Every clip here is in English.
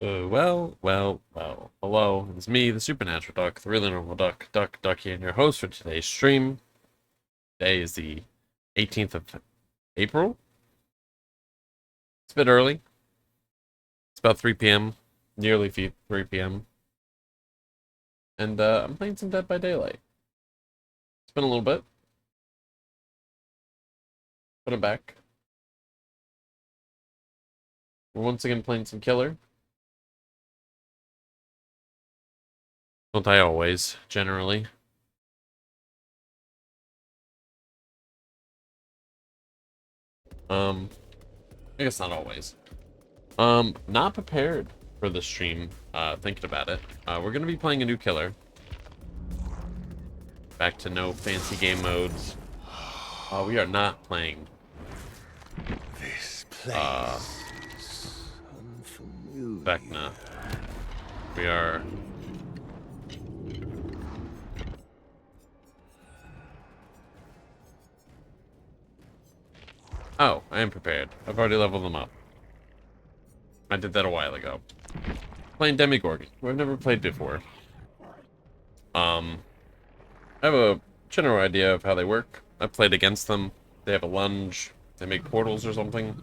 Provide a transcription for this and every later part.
Well. Hello, it's me, the Supernatural Duck, the really normal Ducky, and your host for today's stream. Today is the 18th of April. It's a bit early. It's about 3 p.m., nearly 3 p.m., and I'm playing some Dead by Daylight. It's been a little bit, but I'm back. We're once again playing some Killer. Don't I always, generally? Um, I guess not always. Not prepared for the stream, thinking about it. We're gonna be playing a new Killer. Back to no fancy game modes. We are not playing. This Uh, place is unfamiliar. Vecna. We are. Oh, I am prepared. I've already leveled them up. I did that a while ago. Playing Demogorgon, who I've never played before. I have a general idea of how they work. I played against them. They have a lunge. They make portals or something.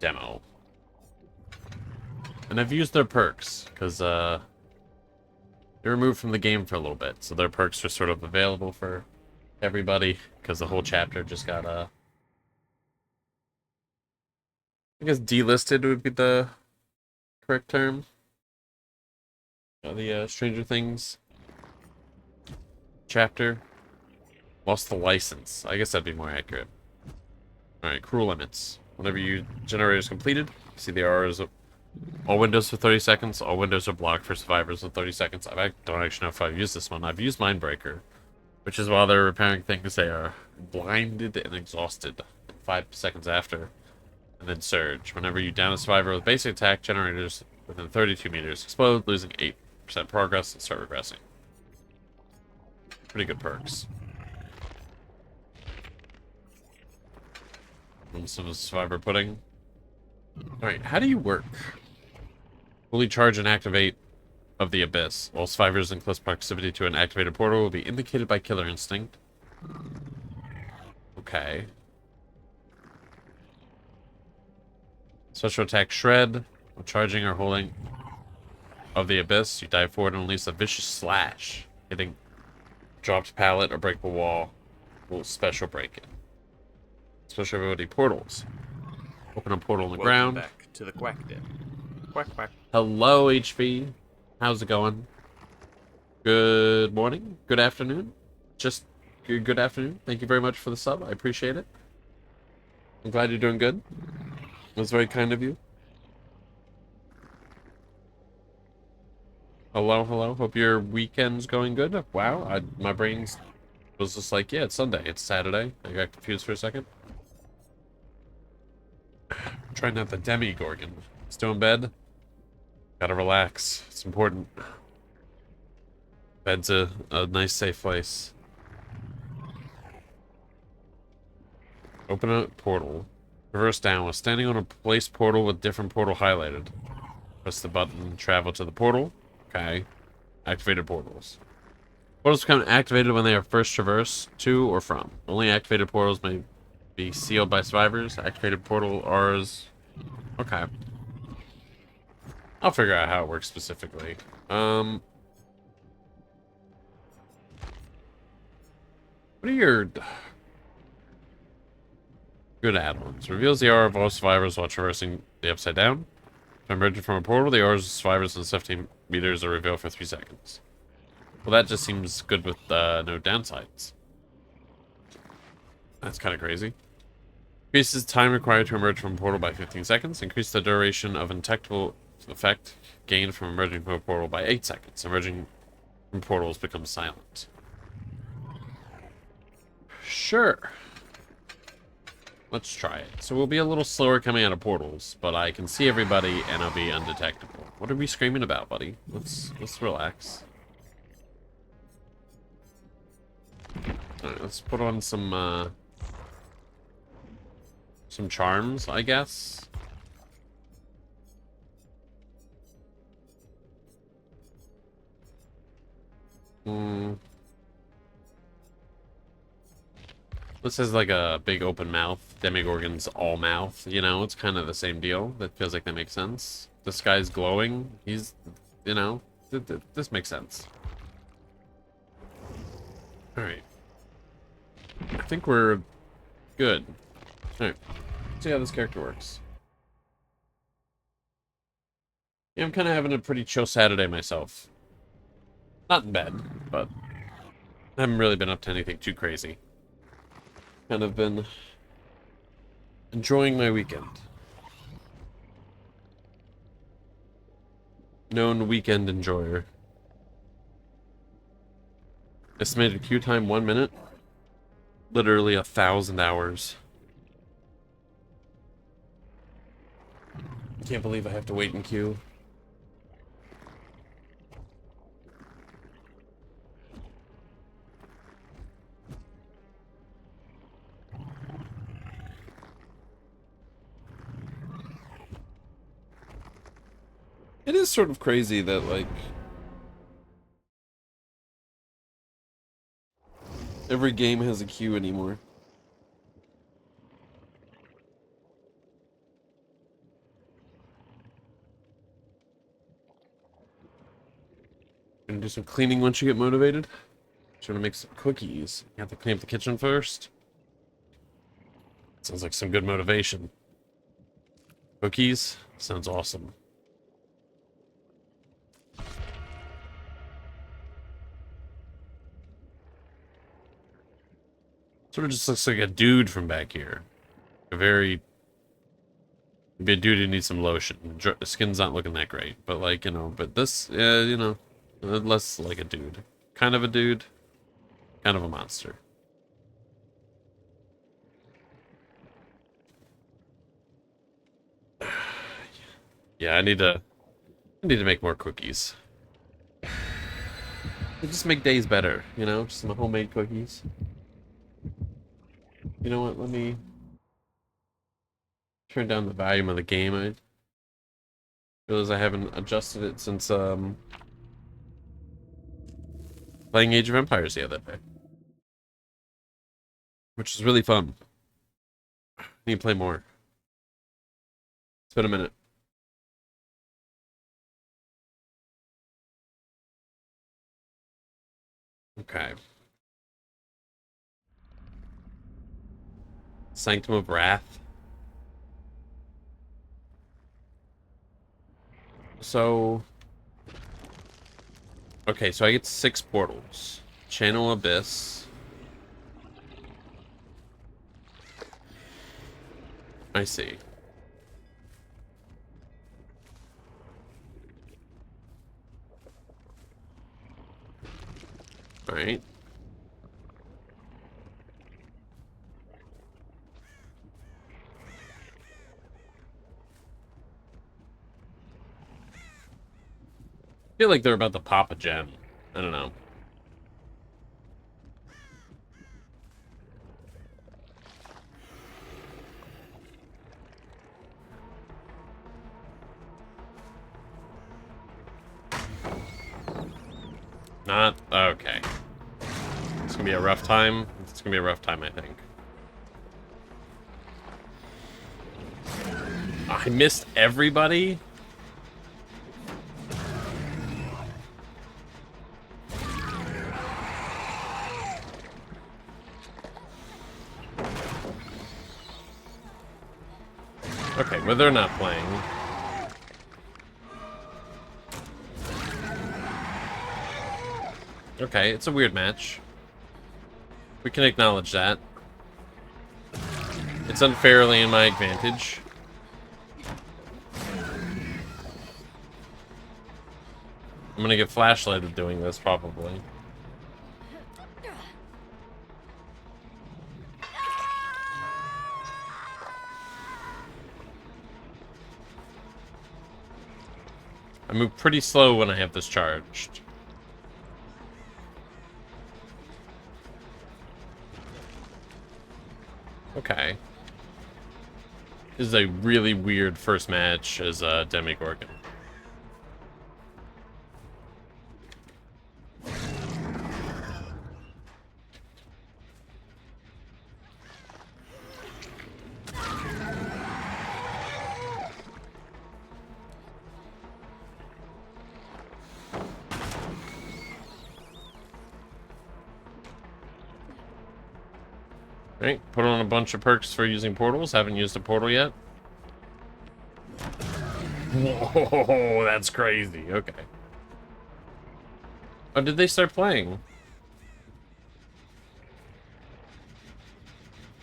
Demo. And I've used their perks, because, they're removed from the game for a little bit, so their perks are sort of available for everybody, because the whole chapter just got, I guess delisted would be the correct term. The Stranger Things chapter lost the license. I guess that'd be more accurate. Alright, cruel limits. Whenever your generator is completed, see the hours of all windows for 30 seconds. All windows are blocked for survivors for 30 seconds. Don't actually know if I've used this one. I've used Mindbreaker, which is while they're repairing things, they are blinded and exhausted 5 seconds after. And then Surge. Whenever you down a survivor with basic attack, generators within 32 meters explode, losing 8% progress and start regressing. Pretty good perks. And some survivor pudding. Alright, how do you work? Fully charge and activate of the Abyss. All survivors in close proximity to an activated portal will be indicated by Killer Instinct. Okay. Special attack Shred. While charging or holding of the Abyss, you dive forward and release a vicious slash. Hitting dropped pallet or breakable wall will special break it. Special ability Portals. Open a portal on the ground. Back to the quack den. Quack quack. Hello, HV. How's it going? Good morning. Good afternoon. Just good afternoon. Thank you very much for the sub. I appreciate it. I'm glad you're doing good. That's very kind of you. Hello. Hope your weekend's going good. Wow, my brain was just like, yeah, it's Sunday. It's Saturday. I got confused for a second. Trying not the Demogorgon. Still in bed? Gotta relax. It's important. Bed's a nice, safe place. Open a portal. Reverse down. While standing on a placed portal with different portal highlighted. Press the button, travel to the portal. Okay. Activated portals. Portals become activated when they are first traversed to or from. Only activated portals may be sealed by survivors. Activated portal R's. Okay. I'll figure out how it works specifically. What are your good add-ons? Reveals the aura of all survivors while traversing the upside down. Emerging from a portal, the auras of survivors in 15 meters are revealed for 3 seconds. Well, that just seems good with no downsides. That's kind of crazy. Increases time required to emerge from a portal by 15 seconds. Increase the duration of detectable effect gained from emerging from a portal by 8 seconds. Emerging from portals becomes silent. Sure. Let's try it. So we'll be a little slower coming out of portals, but I can see everybody and I'll be undetectable. What are we screaming about, buddy? Let's relax. Alright, let's put on some some charms, I guess. Hmm. This is like a big open mouth. Demogorgon's all mouth, you know? It's kind of the same deal. That feels like that makes sense. This guy's glowing. He's, you know, this makes sense. Alright. I think we're good. Alright. See how this character works. Yeah, I'm kind of having a pretty chill Saturday myself. Not in bed, but I haven't really been up to anything too crazy. Kind of been enjoying my weekend. Known weekend enjoyer. Estimated queue time 1 minute. Literally 1,000 hours. Can't believe I have to wait in queue. It is sort of crazy that, like, every game has a queue anymore. Gonna do some cleaning once you get motivated. Trying to make some cookies. You have to clean up the kitchen first. Sounds like some good motivation. Cookies? Sounds awesome. Sort of just looks like a dude from back here. A very... Be a dude who needs some lotion. The skin's not looking that great. But, like, you know, but this, you know, less like a dude. Kind of a dude. Kind of a monster. Yeah, I need to make more cookies. They just make days better, you know? Just some homemade cookies. You know what? Let me turn down the volume of the game. I realize I haven't adjusted it since playing Age of Empires the other day, which is really fun. I need to play more. It's been a minute. Okay. Sanctum of Wrath. So... Okay, so I get 6 portals. Channel Abyss. I see. Alright. I feel like they're about to pop a gem. I don't know. Not... Okay. It's gonna be a rough time. It's gonna be a rough time, I think. I missed everybody? Okay, well, they're not playing. Okay, it's a weird match. We can acknowledge that. It's unfairly in my advantage. I'm gonna get flashlighted doing this, probably. I move pretty slow when I have this charged. Okay. This is a really weird first match as Demogorgon. Right, put on a bunch of perks for using portals. Haven't used a portal yet. Whoa, that's crazy. Okay. Oh, did they start playing?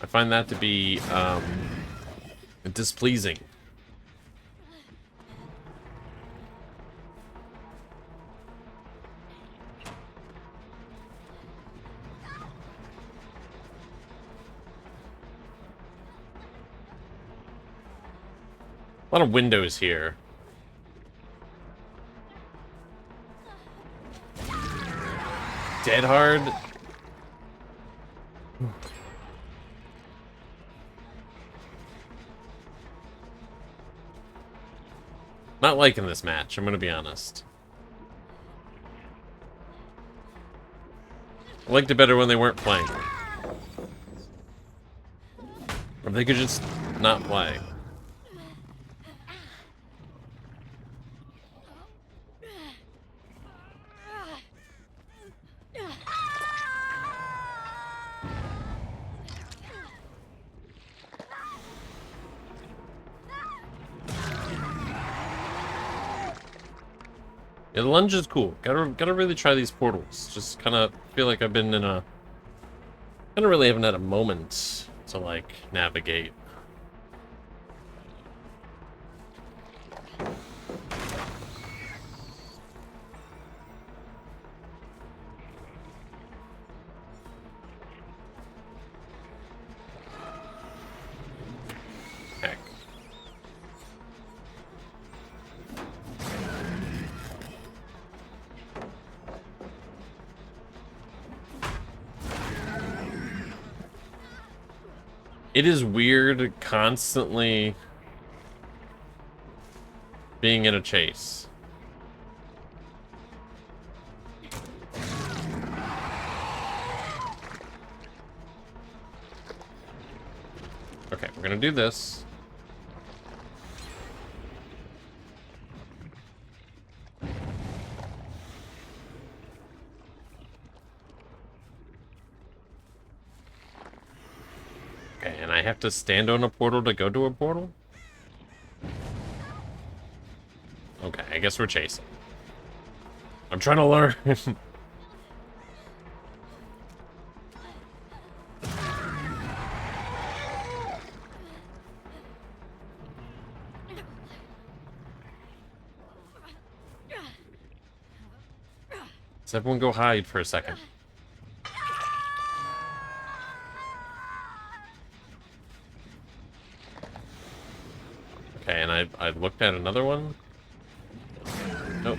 I find that to be displeasing. A lot of windows here. Dead hard. Not liking this match, I'm gonna be honest. I liked it better when they weren't playing. Or if they could just not play. Yeah, the lunge is cool. Gotta really try these portals. Just kind of feel like I've been in a... Kind of really haven't had a moment to, like, navigate. Heck. It is weird constantly being in a chase. Okay, we're gonna do this. Okay, and I have to stand on a portal to go to a portal? Okay, I guess we're chasing. I'm trying to learn. Let's everyone go hide for a second. Okay, and I looked at another one. Nope.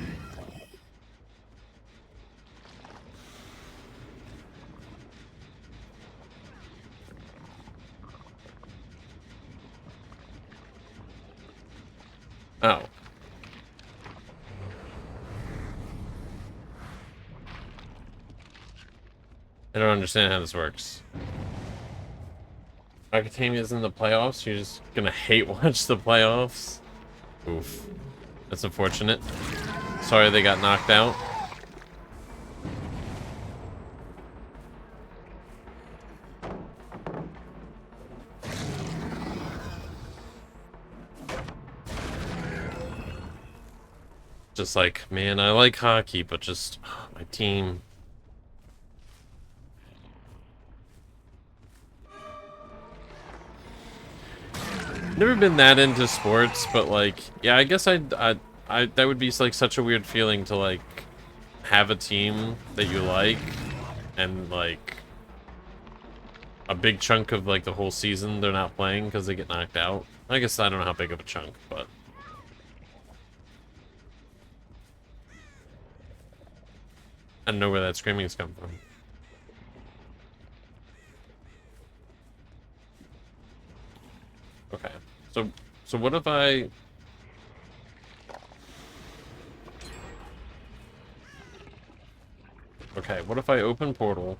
Oh. I don't understand how this works. Academia's in the playoffs? You're just gonna hate watch the playoffs? Oof. That's unfortunate. Sorry they got knocked out. Just like, man, I like hockey, but just my team. Never been that into sports, but like, yeah, I guess I that would be like such a weird feeling to like have a team that you like and like a big chunk of like the whole season they're not playing because they get knocked out. I guess I don't know how big of a chunk, but I don't know where that screaming's come from. Okay. So what if I... Okay, what if I open portal?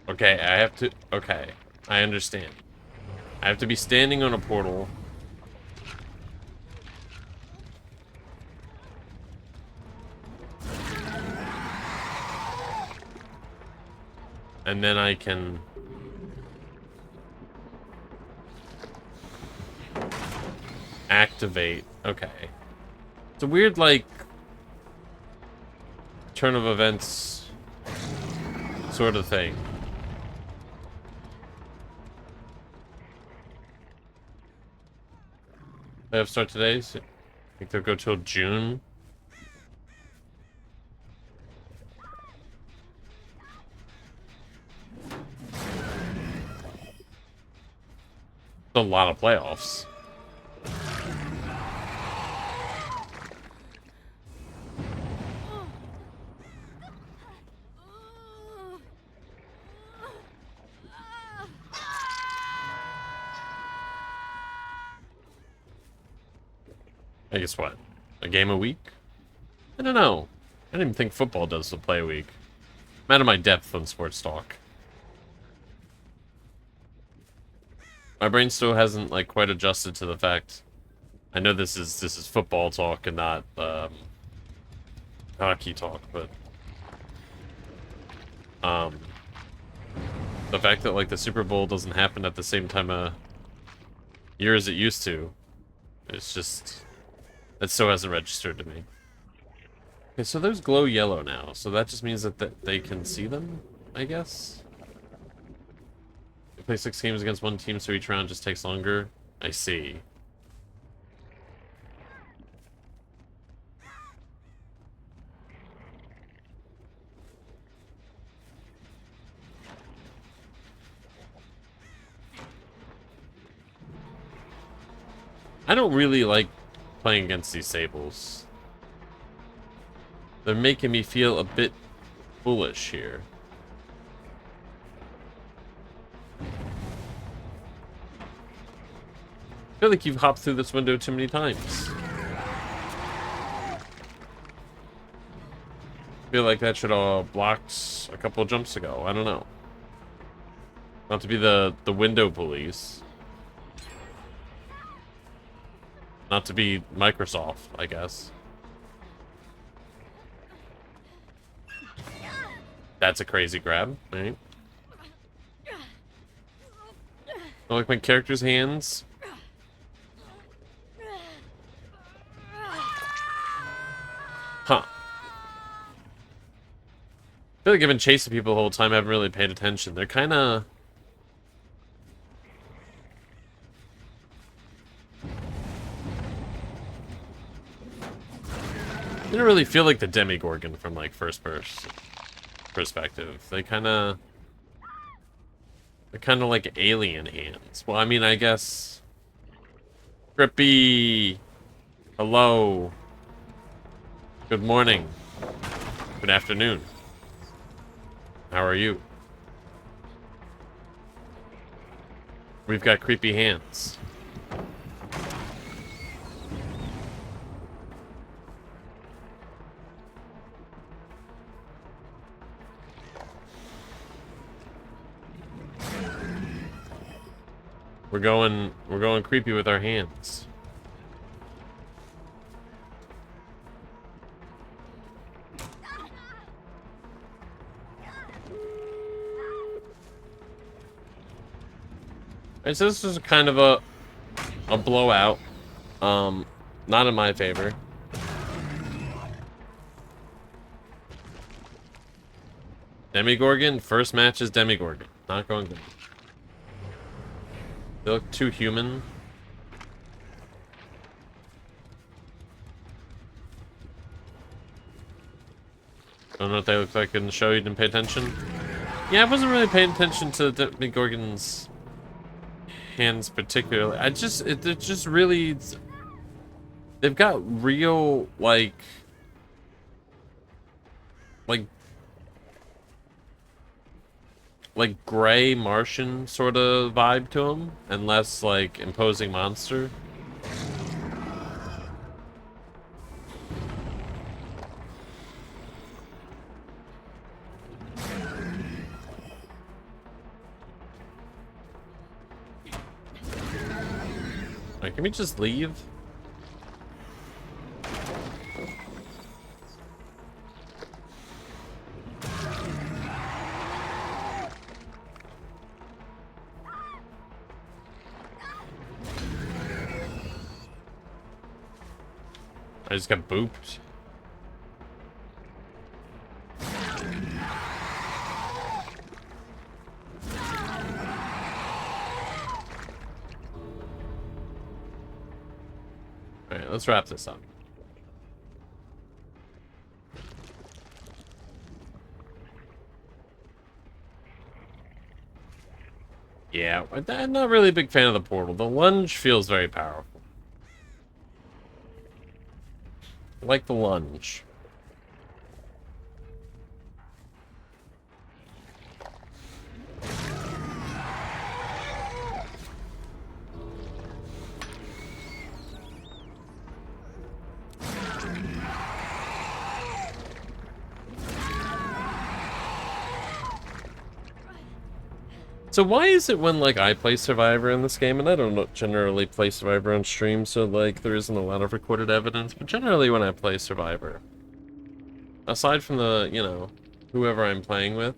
Okay, I have to... Okay, I understand. I have to be standing on a portal. And then I can... activate. Okay. It's a weird, like... turn of events sort of thing. They have start today, so I think they'll go till June. A lot of playoffs. I guess what? A game a week? I don't know. I didn't even think football does the play a week. I'm out of my depth on sports talk. My brain still hasn't like quite adjusted to the fact. I know this is football talk and not hockey talk, but the fact that like the Super Bowl doesn't happen at the same time of year as it used to, it's just that still hasn't registered to me. Okay, so those glow yellow now, so that just means that they can see them, I guess. They play 6 games against one team, so each round just takes longer. I see. I don't really like playing against these Sables. They're making me feel a bit foolish here. I feel like you've hopped through this window too many times. I feel like that should have blocked a couple of jumps ago. I don't know. Not to be the window police. Not to be Microsoft, I guess. That's a crazy grab, right? I like my character's hands. Huh. I feel like I've been chasing people the whole time. I haven't really paid attention. They're kind of... They don't really feel like the Demogorgon from, like, first person perspective. They're kind of like alien hands. Well, I mean, I guess... Grippy! Hello! Good morning. Good afternoon. How are you? We've got creepy hands. We're going creepy with our hands. Alright, so this is kind of a blowout. Not in my favor. Demogorgon, first match is Demogorgon. Not going good. They look too human. I don't know what they look like in the show. You didn't pay attention? Yeah, I wasn't really paying attention to Demogorgon's hands particularly. They're just really... They've got real, like... like gray Martian sort of vibe to him, and less like imposing monster. Alright, can we just leave? I just got booped. Alright, let's wrap this up. Yeah, I'm not really a big fan of the portal. The lunge feels very powerful. I like the lunge. So why is it when, like, I play Survivor in this game, and I don't generally play Survivor on stream, so, like, there isn't a lot of recorded evidence, but generally when I play Survivor, aside from the, you know, whoever I'm playing with,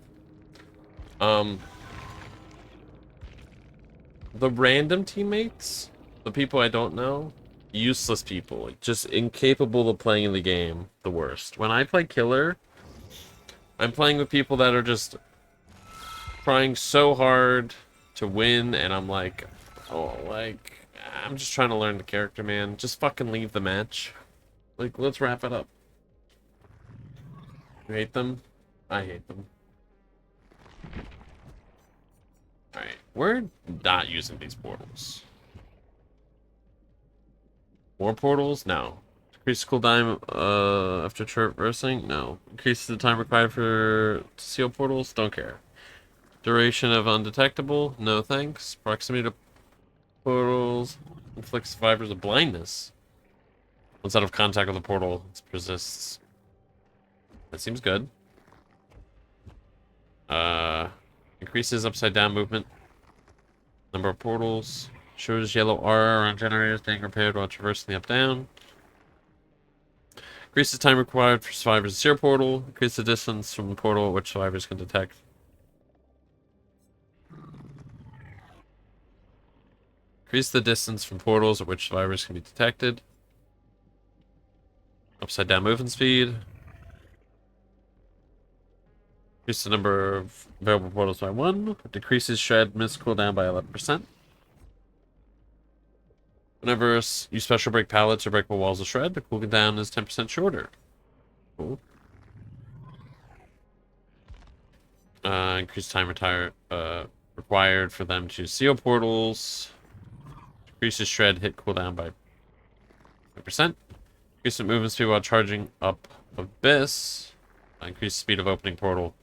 the random teammates, the people I don't know, useless people, like, just incapable of playing the game, the worst. When I play Killer, I'm playing with people that are just trying so hard to win, and I'm like, oh, like, I'm just trying to learn the character, man. Just fucking leave the match. Like, let's wrap it up. You hate them? I hate them. Alright, we're not using these portals. More portals? No. Increase cooldown after traversing? No. Increase the time required to seal portals? Don't care. Duration of undetectable? No thanks. Proximity to portals inflicts survivors of blindness. Once out of contact with the portal, it persists. That seems good. Increases upside down movement. Number of portals. Shows yellow aura around generators being repaired while traversing the up down. Increases time required for survivors to see a portal. Increase the distance from the portal which survivors can detect. Increase the distance from portals at which survivors can be detected. Upside down movement speed. Increase the number of available portals by 1. Decreases shred miss cooldown by 11%. Whenever you special break pallets or breakable walls of shred, the cooldown is 10% shorter. Cool. Increased time required for them to seal portals. Decreases shred hit cooldown by 5%. Increase the movement speed while charging up Abyss. Increase speed of opening portal.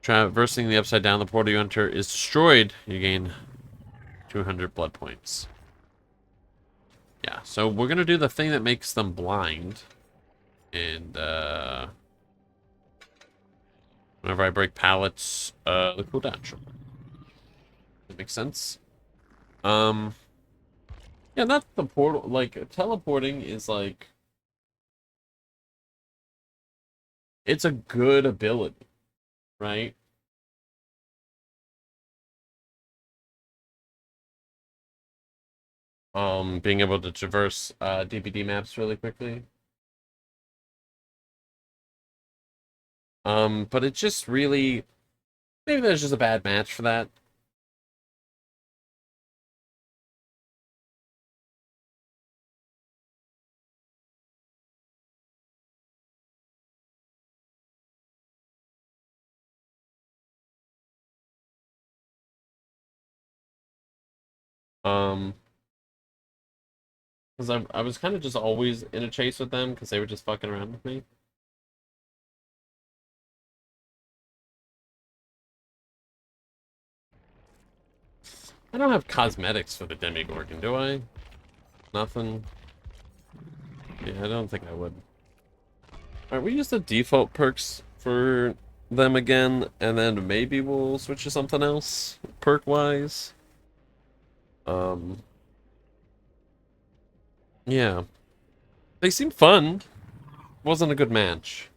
Traversing the upside down, the portal you enter is destroyed. You gain 200 blood points. Yeah, so we're gonna do the thing that makes them blind. And, whenever I break pallets, the cooldown. Sure. That makes sense. Yeah, not the portal. Like, teleporting is like... It's a good ability, right? Being able to traverse, DBD maps really quickly. But it's just really... Maybe there's just a bad match for that. Because I was kind of just always in a chase with them because they were just fucking around with me. I don't have cosmetics for the Demogorgon, do I? Nothing. Yeah, I don't think I would. Alright, we use the default perks for them again, and then maybe we'll switch to something else, perk-wise. Yeah. They seem fun. Wasn't a good match.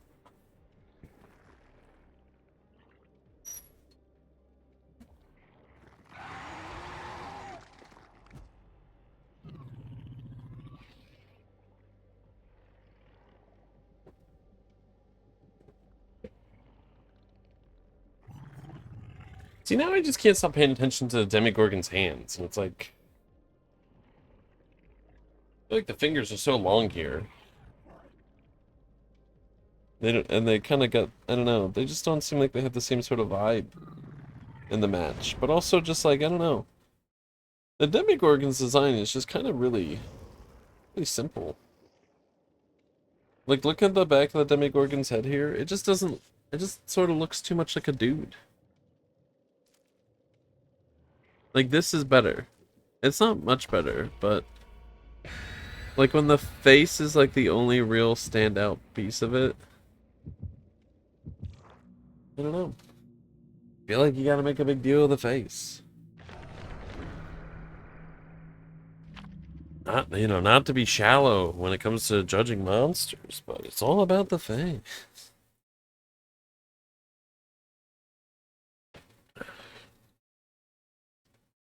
See, now I just can't stop paying attention to the Demogorgon's hands, and it's like... I feel like the fingers are so long here. They don't, and they kind of got, I don't know, they just don't seem like they have the same sort of vibe in the match. But also just like, I don't know. The Demogorgon's design is just kind of really simple. Like, look at the back of the Demogorgon's head here. It just doesn't, it just sort of looks too much like a dude. Like, this is better. It's not much better, but... Like, when the face is, like, the only real standout piece of it... I don't know. I feel like you gotta make a big deal of the face. Not, you know, not to be shallow when it comes to judging monsters, but it's all about the face.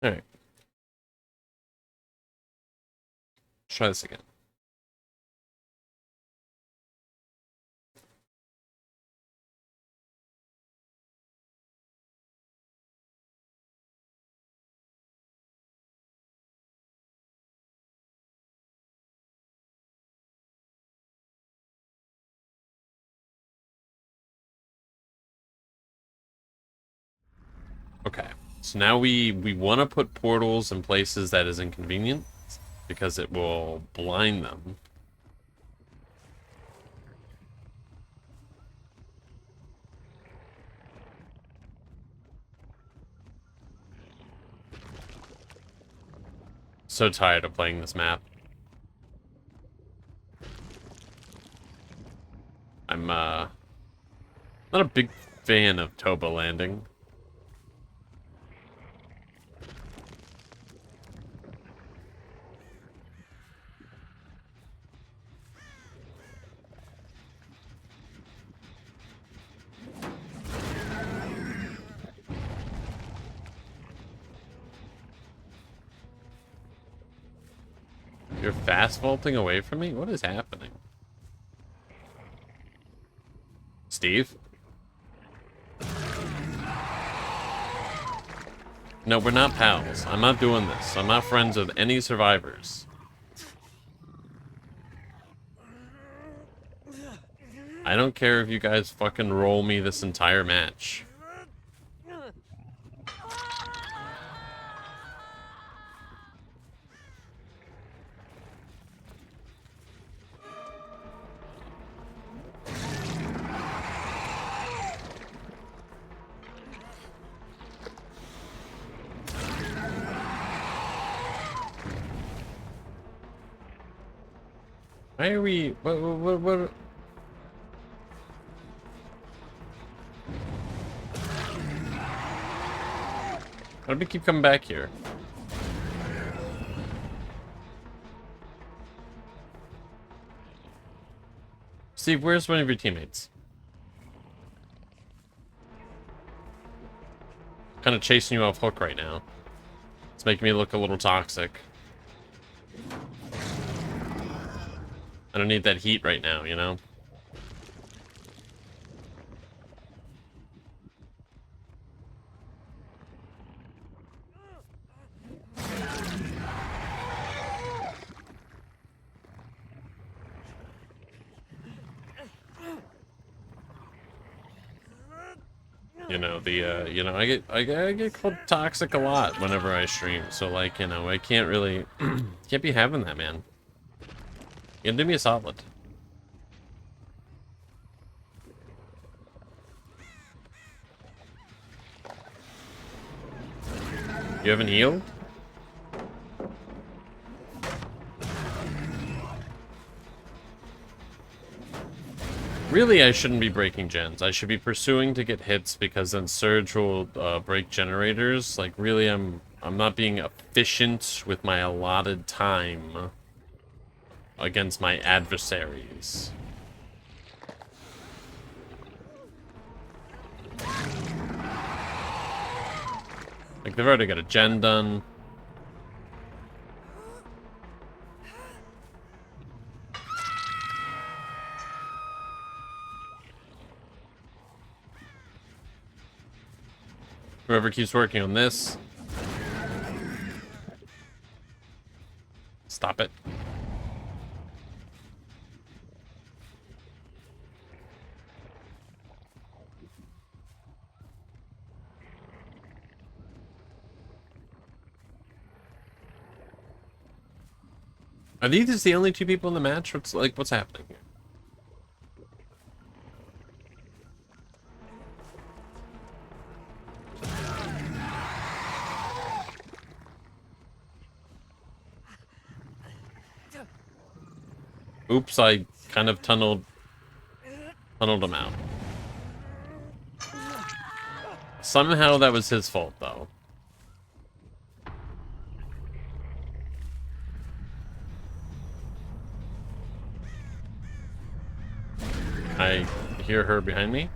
Alright. Let's try this again. Okay. So now we want to put portals in places that is inconvenient because it will blind them. So tired of playing this map. I'm not a big fan of Toba landing. You're fast vaulting away from me? What is happening? Steve? No, we're not pals. I'm not doing this. I'm not friends with any survivors. I don't care if you guys fucking roll me this entire match. Why are we... What? Why do we keep coming back here? Steve, where's one of your teammates? Kind of chasing you off hook right now. It's making me look a little toxic. I don't need that heat right now, you know? You know, I get called toxic a lot whenever I stream, so like, you know, I can't really can't be having that, man. You can do me a solid. You haven't healed? Really, I shouldn't be breaking gens. I should be pursuing to get hits because then Surge will break generators. Like, really, I'm not being efficient with my allotted time against my adversaries. Like, they've already got a gen done. Whoever keeps working on this. Stop it. Are these the only two people in the match? What's happening here? Oops, I kind of tunneled him out. Somehow that was his fault, though. I hear her behind me.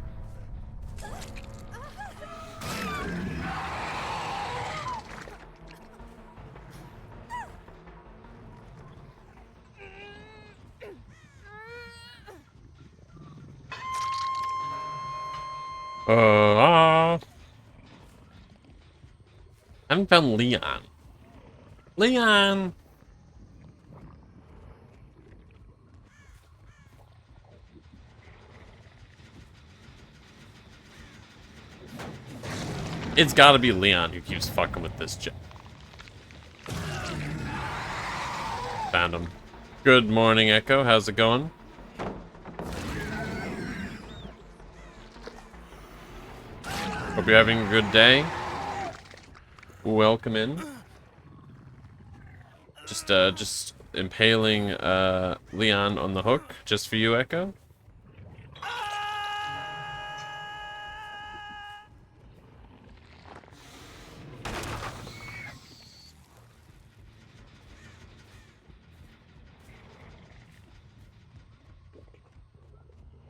I haven't found Leon. Leon! It's gotta be Leon who keeps fucking with this gen. Found him. Good morning, Echo. How's it going? Hope you're having a good day. Welcome in. Just impaling Leon on the hook, just for you, Echo.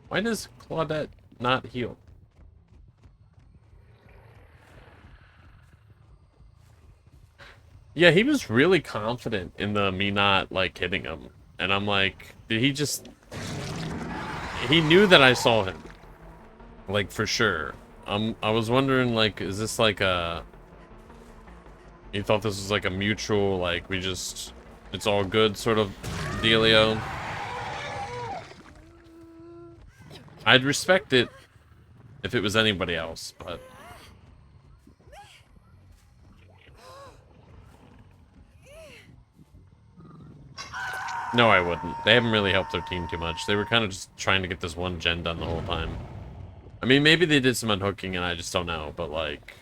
Why does Claudette not heal? Yeah, he was really confident in the me not, like, hitting him. And I'm like, did he just... He knew that I saw him. Like, for sure. I was wondering, like, is this like a... He thought this was like a mutual, like, we just... It's all good sort of dealio. I'd respect it if it was anybody else, but... No, I wouldn't. They haven't really helped their team too much. They were kind of just trying to get this one gen done the whole time. I mean, maybe they did some unhooking and I just don't know, but like...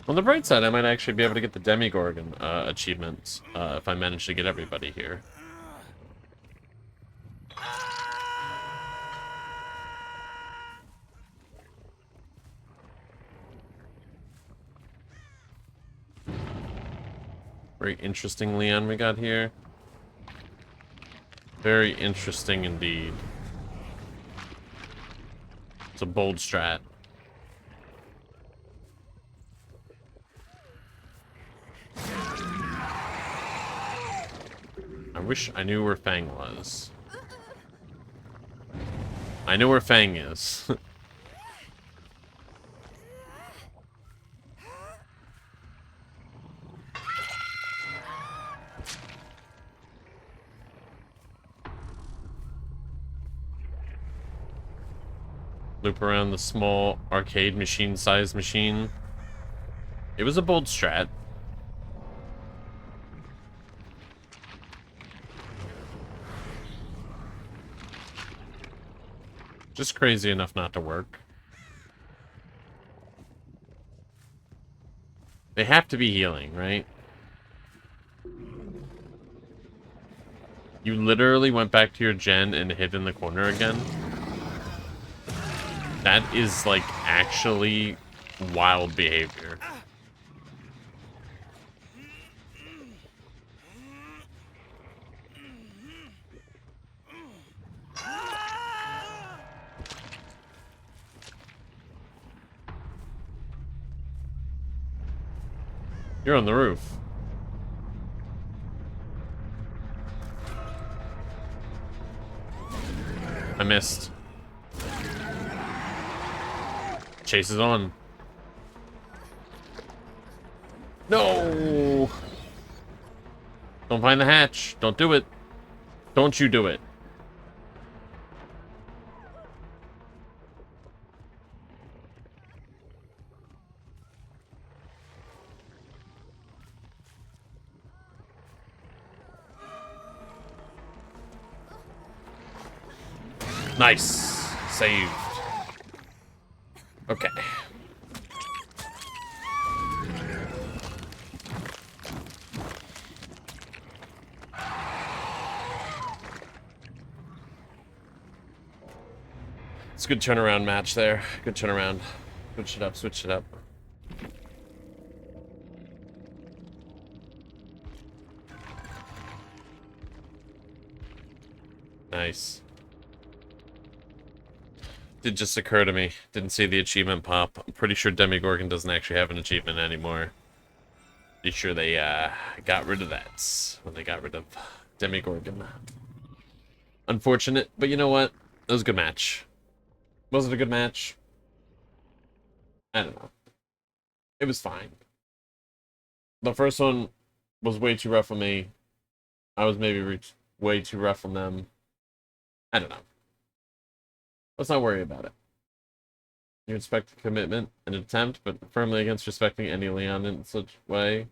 On the bright side, I might actually be able to get the Demogorgon achievements if I manage to get everybody here. Very interesting Leon we got here. Very interesting indeed. It's a bold strat. I wish I knew where Fang was. I know where Fang is. Loop around the small arcade machine-sized machine. It was a bold strat. Just crazy enough not to work. They have to be healing, right? You literally went back to your gen and hid in the corner again? That is, like, actually wild behavior. You're on the roof. I missed. Chase is on. No! Don't find the hatch. Don't do it. Don't you do it. Nice. Saved. Okay. It's a good turnaround match there. Good turnaround. Switch it up, switch it up. Nice. Did just occur to me. Didn't see the achievement pop. I'm pretty sure Demogorgon doesn't actually have an achievement anymore. Pretty sure they got rid of that when they got rid of Demogorgon. Unfortunate, but you know what? It was a good match. Was it a good match? I don't know. It was fine. The first one was way too rough on me. I was maybe way too rough on them. I don't know. Let's not worry about it. You respect the commitment and attempt, but firmly against respecting any Leon in such way.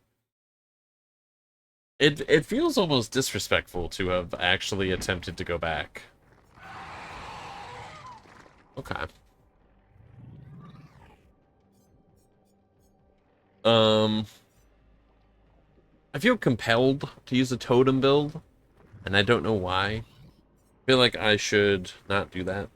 It feels almost disrespectful to have actually attempted to go back. Okay. I feel compelled to use a totem build, and I don't know why. I feel like I should not do that.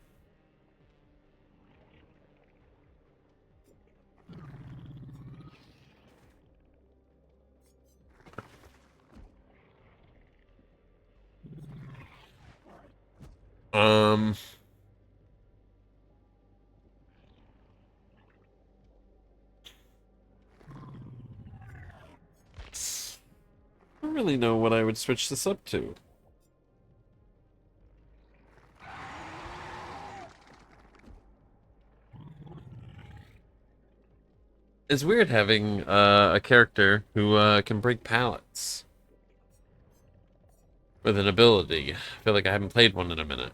Um, I don't really know what I would switch this up to. It's weird having a character who can break pallets with an ability. I feel like I haven't played one in a minute.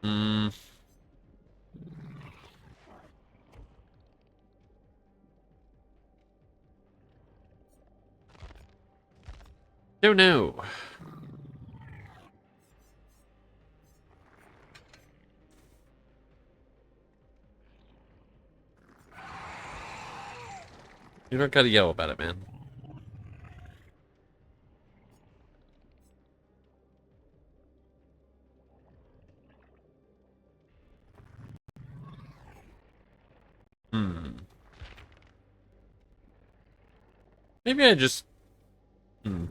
Hmm. Don't know. You don't gotta yell about it, man. Hmm. Maybe I just... Hmm.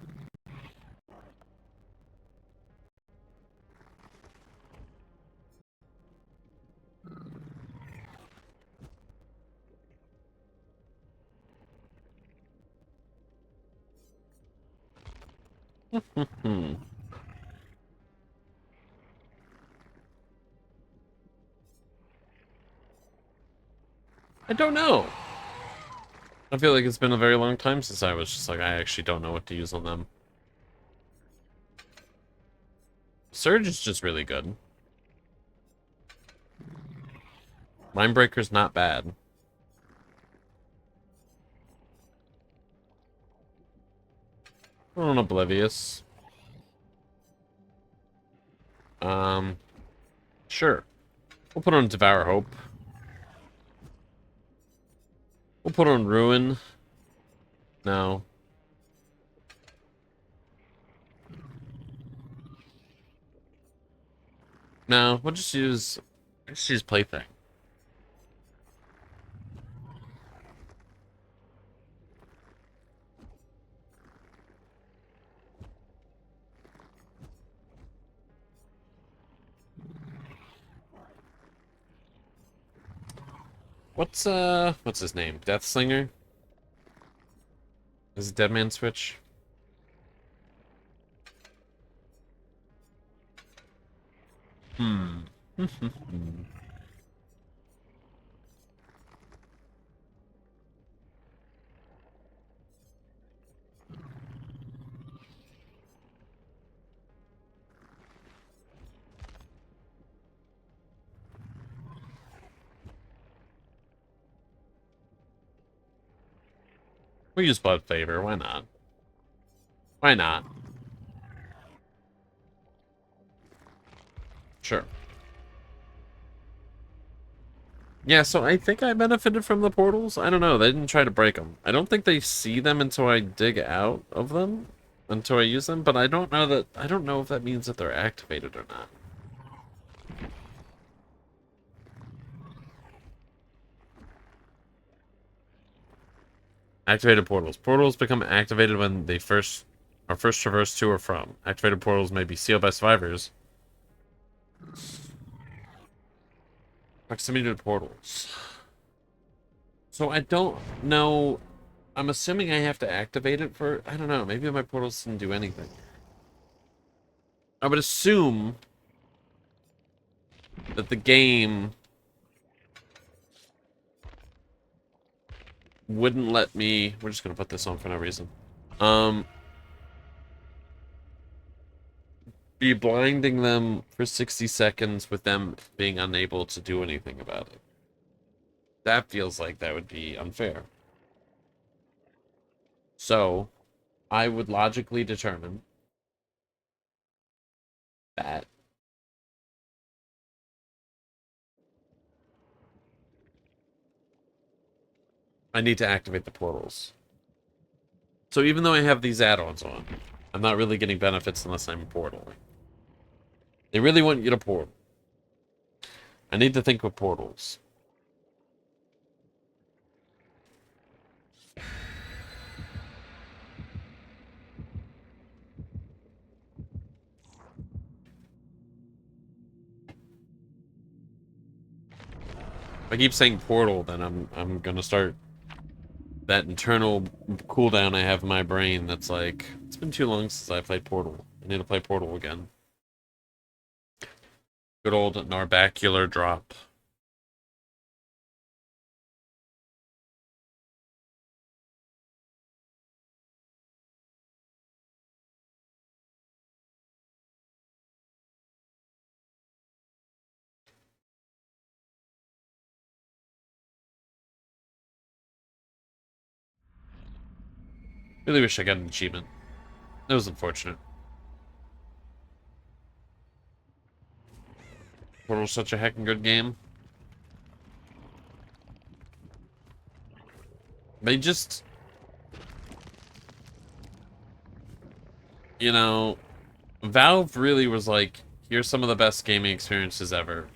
Hmm. I don't know. I feel like it's been a very long time since I was just like, I actually don't know what to use on them. Surge is just really good. Mindbreaker's not bad. Put on Oblivious. Sure. We'll put on Devour Hope. We'll put on Ruin. No. No, we'll just use Plaything. What's his name? Deathslinger? Is it Deadman Switch? Hmm. We use Blood Favor, why not? Why not? Sure. Yeah, so I think I benefited from the portals. I don't know, they didn't try to break them. I don't think they see them until I dig out of them, until I use them, but I don't know if that means that they're activated or not. Activated portals. Portals become activated when they are first traversed to or from. Activated portals may be sealed by survivors. Proximity to portals. So I don't know. I'm assuming I have to activate it for... I don't know. Maybe my portals didn't do anything. I would assume that the game wouldn't let me... We're just going to put this on for no reason. Be blinding them for 60 seconds with them being unable to do anything about it. That feels like that would be unfair. So, I would logically determine that I need to activate the portals. So even though I have these add-ons on, I'm not really getting benefits unless I'm portaling. They really want you to portal. I need to think with portals. If I keep saying portal, then I'm gonna start that internal cooldown I have in my brain that's like, it's been too long since I played Portal. I need to play Portal again. Good old Narbacular drop. Really wish I got an achievement. That was unfortunate. Portal's such a heckin' good game. They just... You know, Valve really was like, here's some of the best gaming experiences ever.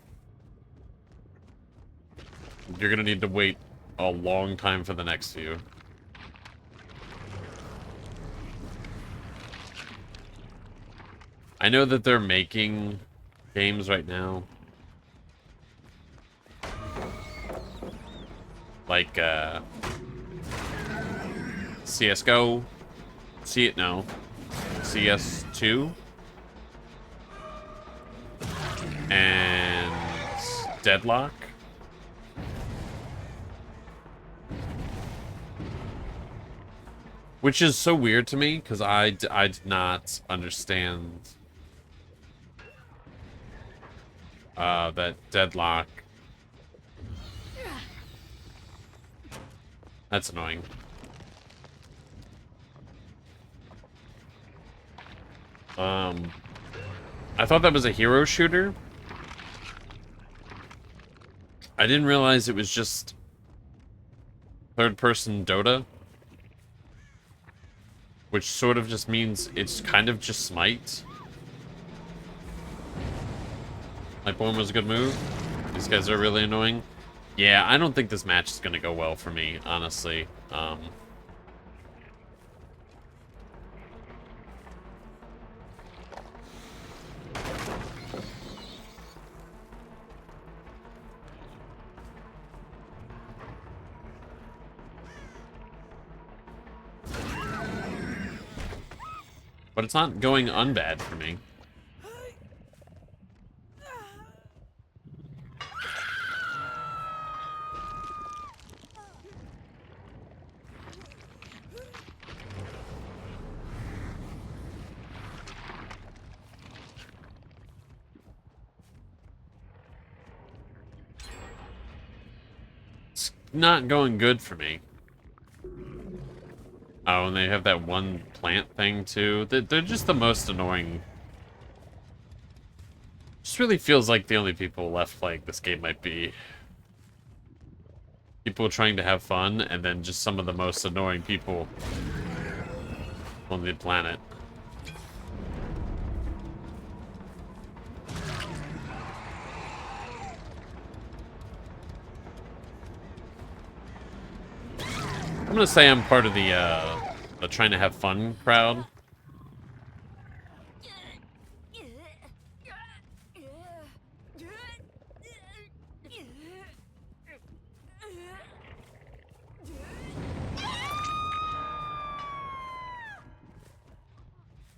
You're gonna need to wait a long time for the next few. I know that they're making games right now. Like, CSGO. No. CS2. And Deadlock. Which is so weird to me, because I did not understand that Deadlock. That's annoying. I thought that was a hero shooter. I didn't realize it was just third-person Dota. Which sort of just means it's kind of just Smite. Lightborn was a good move. These guys are really annoying. Yeah, I don't think this match is going to go well for me, honestly. But it's not going unbad for me. It's not going good for me. Oh, and they have that one plant thing, too. They're just the most annoying. Just really feels like the only people left playing this game might be people trying to have fun, and then just some of the most annoying people on the planet. I'm gonna say I'm part of the trying to have fun crowd.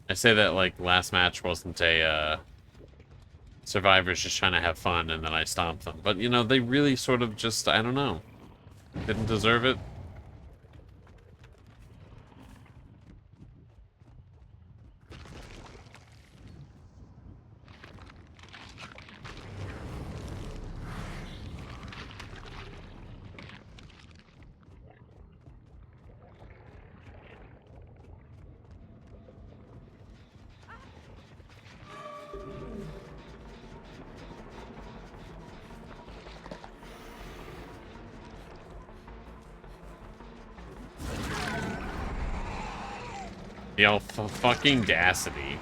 I say that like last match wasn't a survivors just trying to have fun and then I stomped them. But you know, they really sort of just, I don't know, didn't deserve it. The fucking audacity.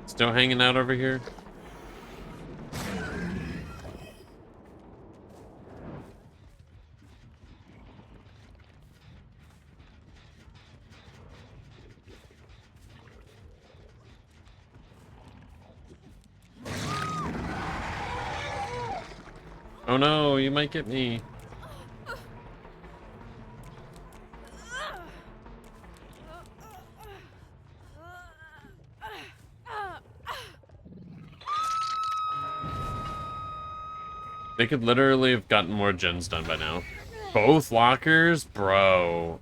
Still hanging out over here? Oh no, you might get me. They could literally have gotten more gens done by now. Both lockers? Bro.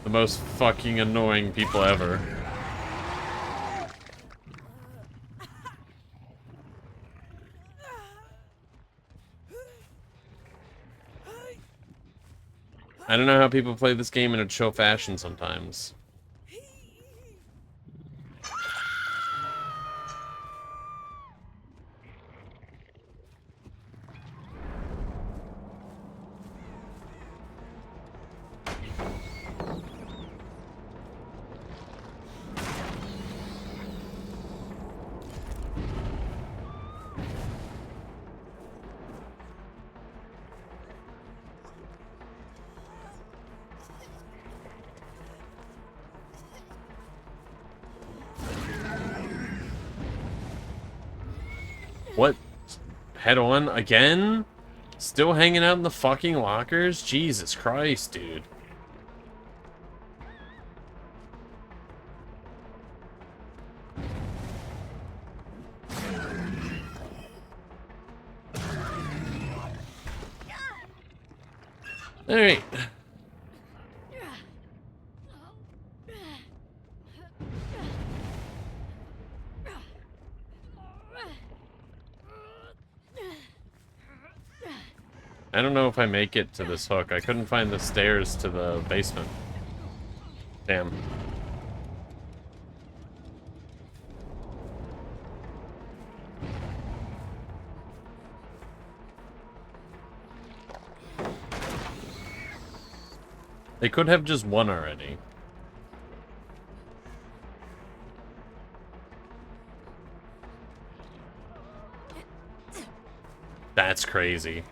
The most fucking annoying people ever. I don't know how people play this game in a chill fashion sometimes. What? Head on again? Still hanging out in the fucking lockers? Jesus Christ, dude. Alright. I don't know if I make it to this hook. I couldn't find the stairs to the basement. Damn. They could have just won already. That's crazy.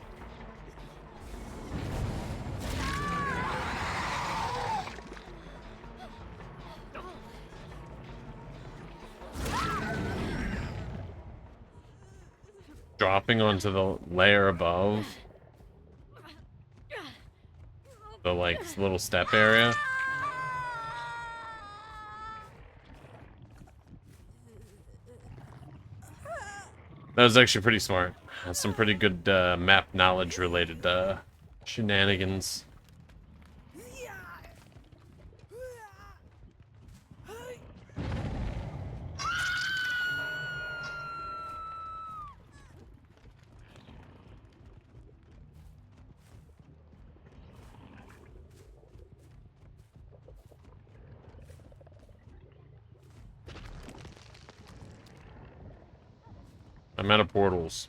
Dropping onto the layer above. The, like, little step area. That was actually pretty smart. Has some pretty good map knowledge related shenanigans. I'm out of portals.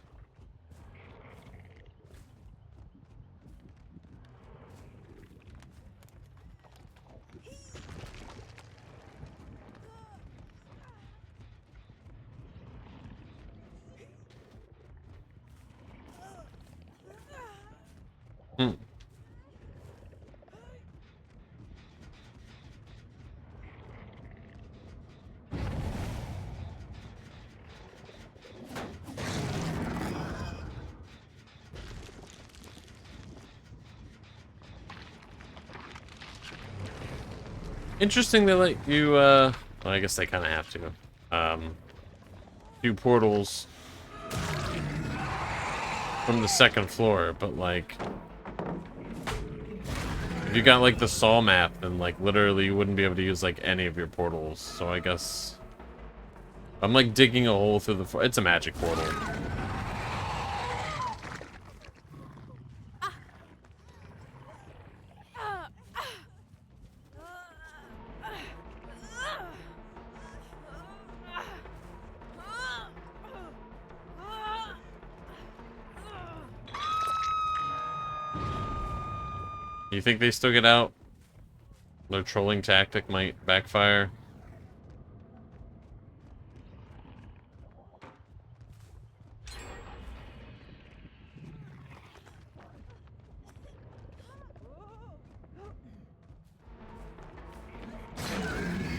Hmm. Interesting they let you, well, I guess they kind of have to, do portals from the second floor, but, like, if you got, like, the Saw map, then, like, literally you wouldn't be able to use, like, any of your portals, so I guess I'm, like, digging a hole through the floor. It's a magic portal. You think they still get out? Their trolling tactic might backfire.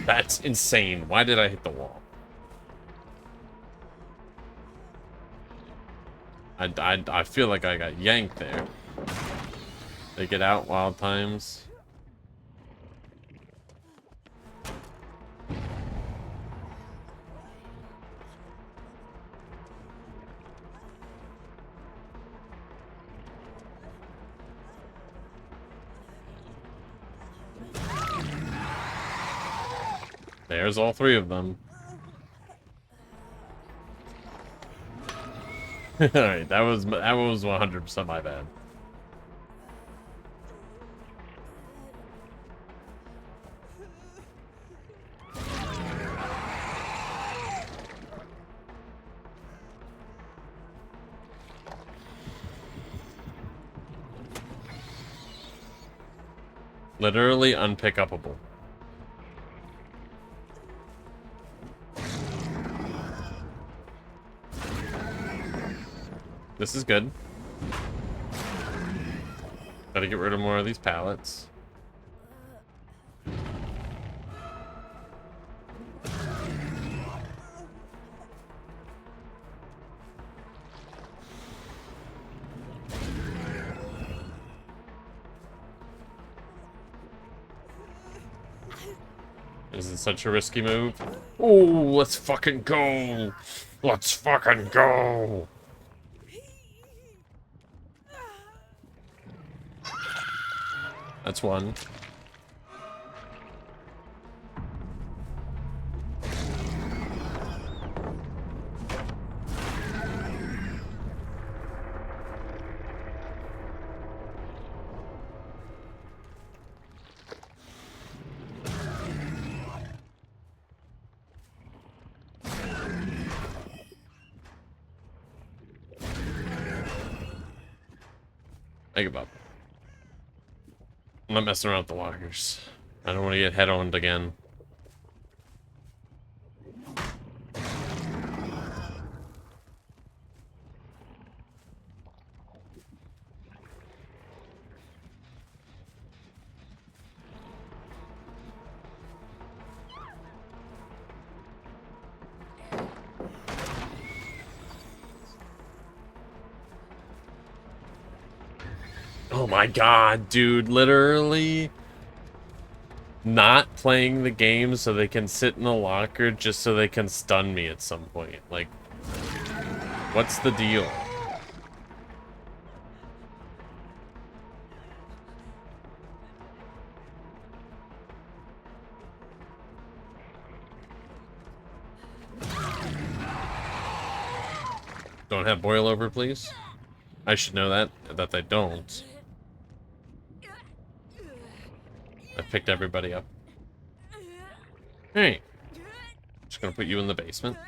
That's insane. Why did I hit the wall? I feel like I got yanked there. They get out wild times. There's all three of them. Alright, that was 100% my bad. Literally unpickupable. This is good. Gotta get rid of more of these pallets. Is it such a risky move? Oh, let's fucking go! Let's fucking go! That's one. I give up. I'm not messing around with the lockers. I don't want to get head-oned again. Oh my god, dude, literally not playing the game so they can sit in the locker just so they can stun me at some point. Like, what's the deal? Don't have boil over, please? I should know that they don't. I picked everybody up. Hey, just gonna put you in the basement.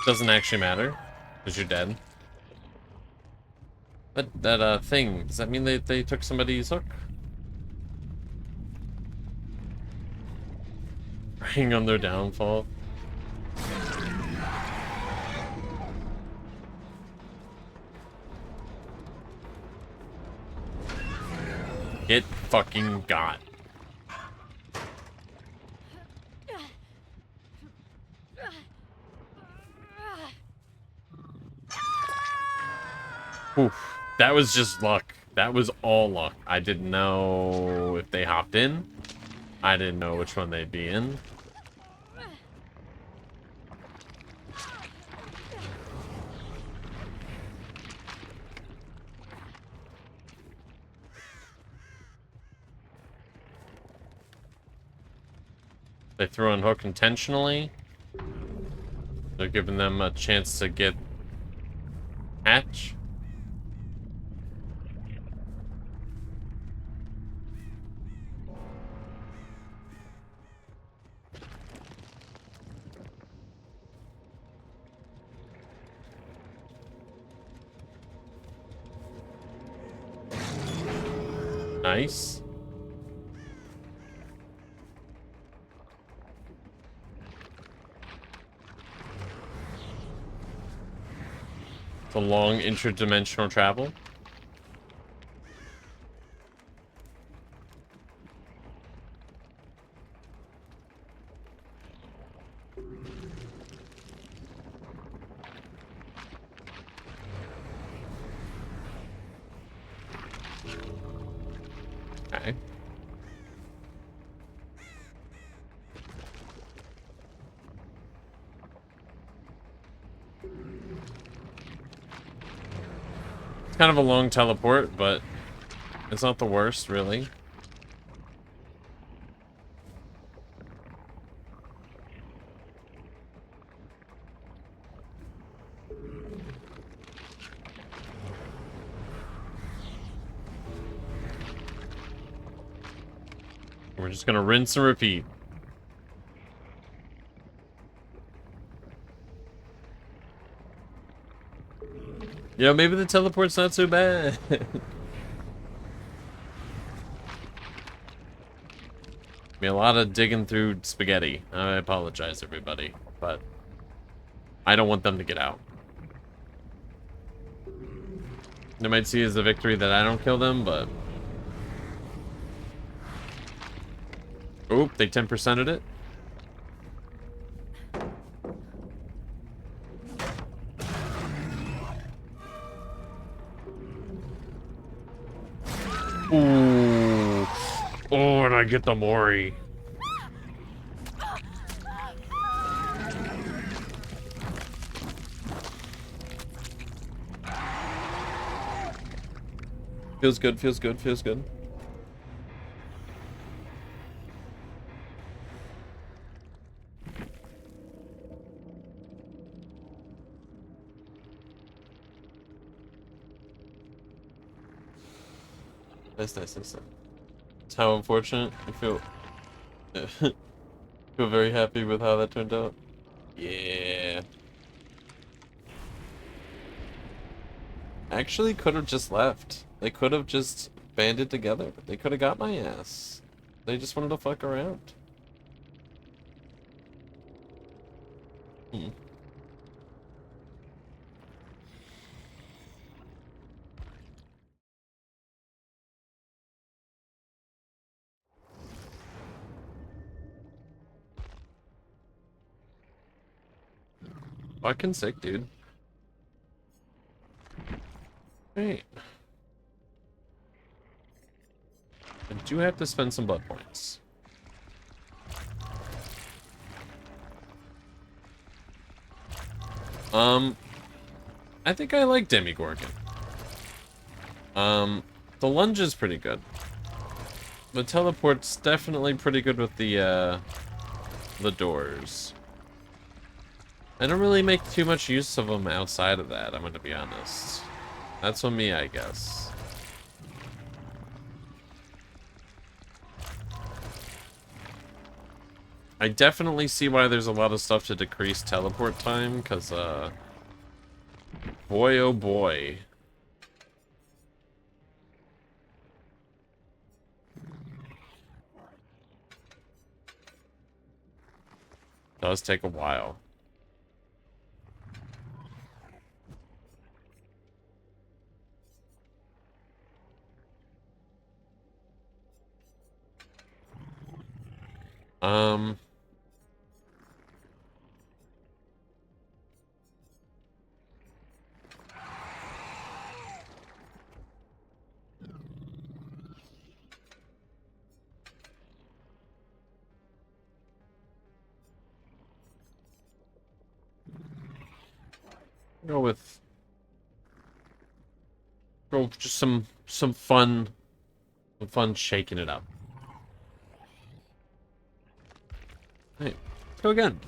Doesn't actually matter, because you're dead. But that thing, does that mean they took somebody's hook? Preying on their downfall. Get fucking got. Oof. That was just luck. That was all luck. I didn't know if they hopped in. I didn't know which one they'd be in. They threw on hook intentionally. They're giving them a chance to get hatch. Nice. It's a long interdimensional travel. Okay. It's kind of a long teleport, but it's not the worst, really. We're just gonna rinse and repeat. Yeah, maybe the teleport's not so bad. Be a lot of digging through spaghetti. I apologize, everybody, but I don't want them to get out. They might see it as a victory that I don't kill them, but... Oop, they 10%'d it. Ooh. Oh, and I get the Mori. Feels good, feels good, feels good. Nice, nice, nice. It's how unfortunate. I feel feel very happy with how that turned out. Yeah. Actually could have just left. They could have just banded together. They could have got my ass. They just wanted to fuck around. Hmm. Fucking sick, dude. Right. I do have to spend some blood points. I think I like Demogorgon. The lunge is pretty good. The teleport's definitely pretty good with the doors. I don't really make too much use of them outside of that, I'm gonna be honest. That's on me, I guess. I definitely see why there's a lot of stuff to decrease teleport time, because, boy oh boy. Does take a while. Um... Go with just some fun shaking it up. Hey, let's go again.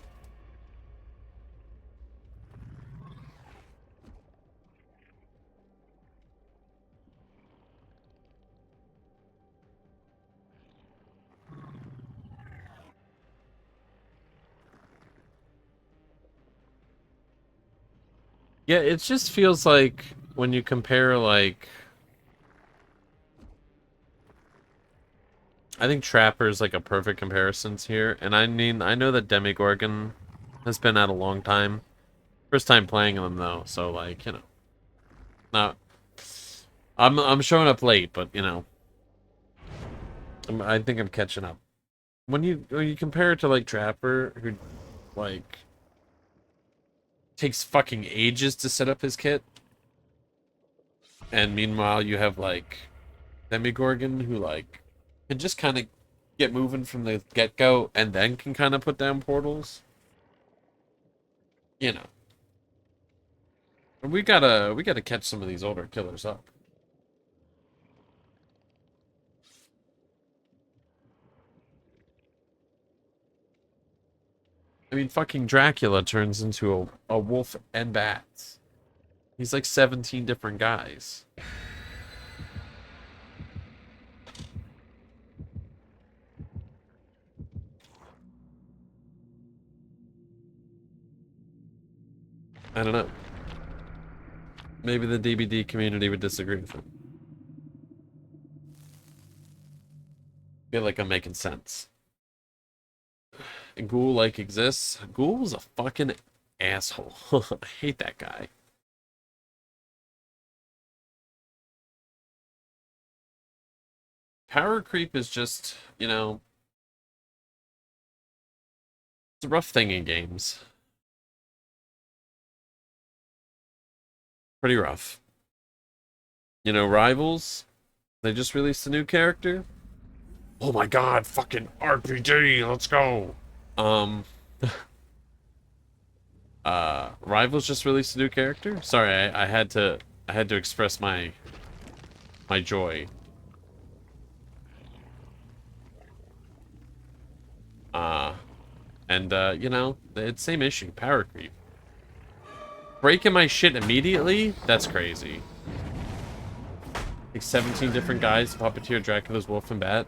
Yeah, it just feels like when you compare, like, I think Trapper's like a perfect comparison here, and I mean, I know that Demogorgon has been out a long time. First time playing them though, so like, you know. Now, I'm showing up late, but you know, I think I'm catching up. When you compare it to like Trapper, who like takes fucking ages to set up his kit, and meanwhile you have like Demogorgon who like can just kind of get moving from the get-go and then can kind of put down portals. You know. We gotta catch some of these older killers up. I mean, fucking Dracula turns into a wolf and bats. He's like 17 different guys. I don't know. Maybe the DBD community would disagree with him. Feel like I'm making sense. And Ghoul like exists. Ghoul's a fucking asshole. I hate that guy. Power creep is just, you know, it's a rough thing in games. Pretty rough. You know, Rivals, they just released a new character. Oh my god, fucking RPG, let's go. Um, Rivals just released a new character. Sorry, I had to express my my joy. You know, it's same issue, power creep. Breaking my shit immediately? That's crazy. Like 17 different guys, Puppeteer, Dracula's Wolf, and Bat.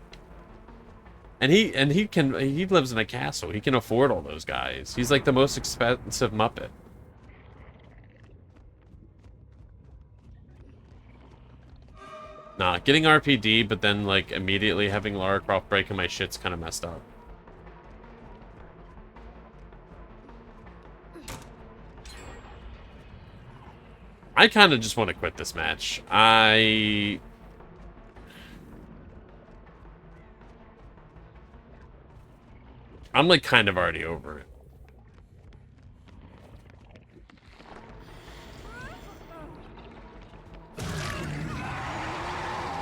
And he lives in a castle. He can afford all those guys. He's like the most expensive Muppet. Nah, getting RPD, but then like immediately having Lara Croft breaking my shit's kind of messed up. I kind of just want to quit this match. I'm like kind of already over it.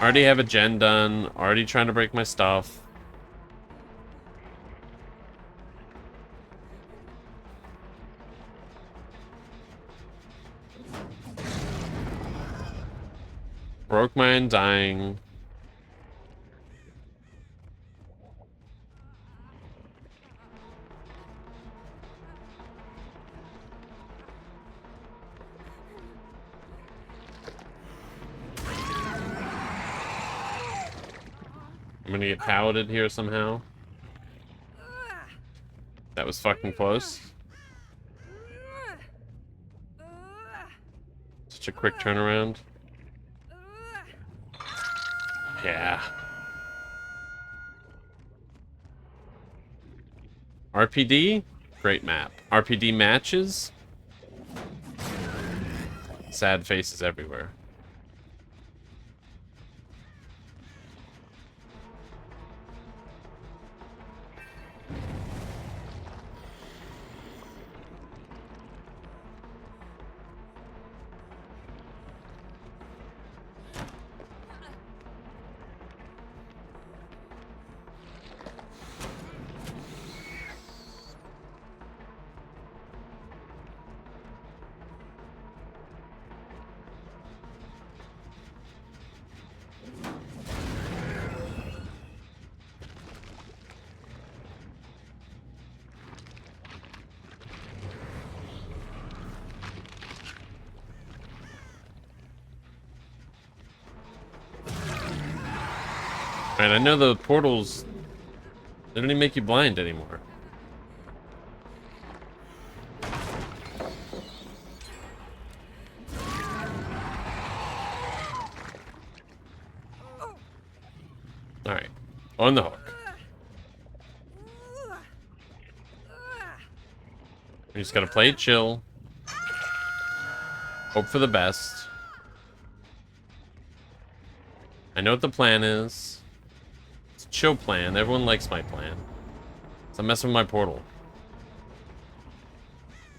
Already have a gen done. Already trying to break my stuff. Broke my undying. I'm gonna get paladed here somehow. That was fucking close. Such a quick turnaround. Yeah. RPD? Great map. RPD matches? Sad faces everywhere. Alright, I know the portals, they don't even make you blind anymore. Alright, on the hook. We just gotta play it chill. Hope for the best. I know what the plan is. It's a chill plan. Everyone likes my plan. So I'm messing with my portal.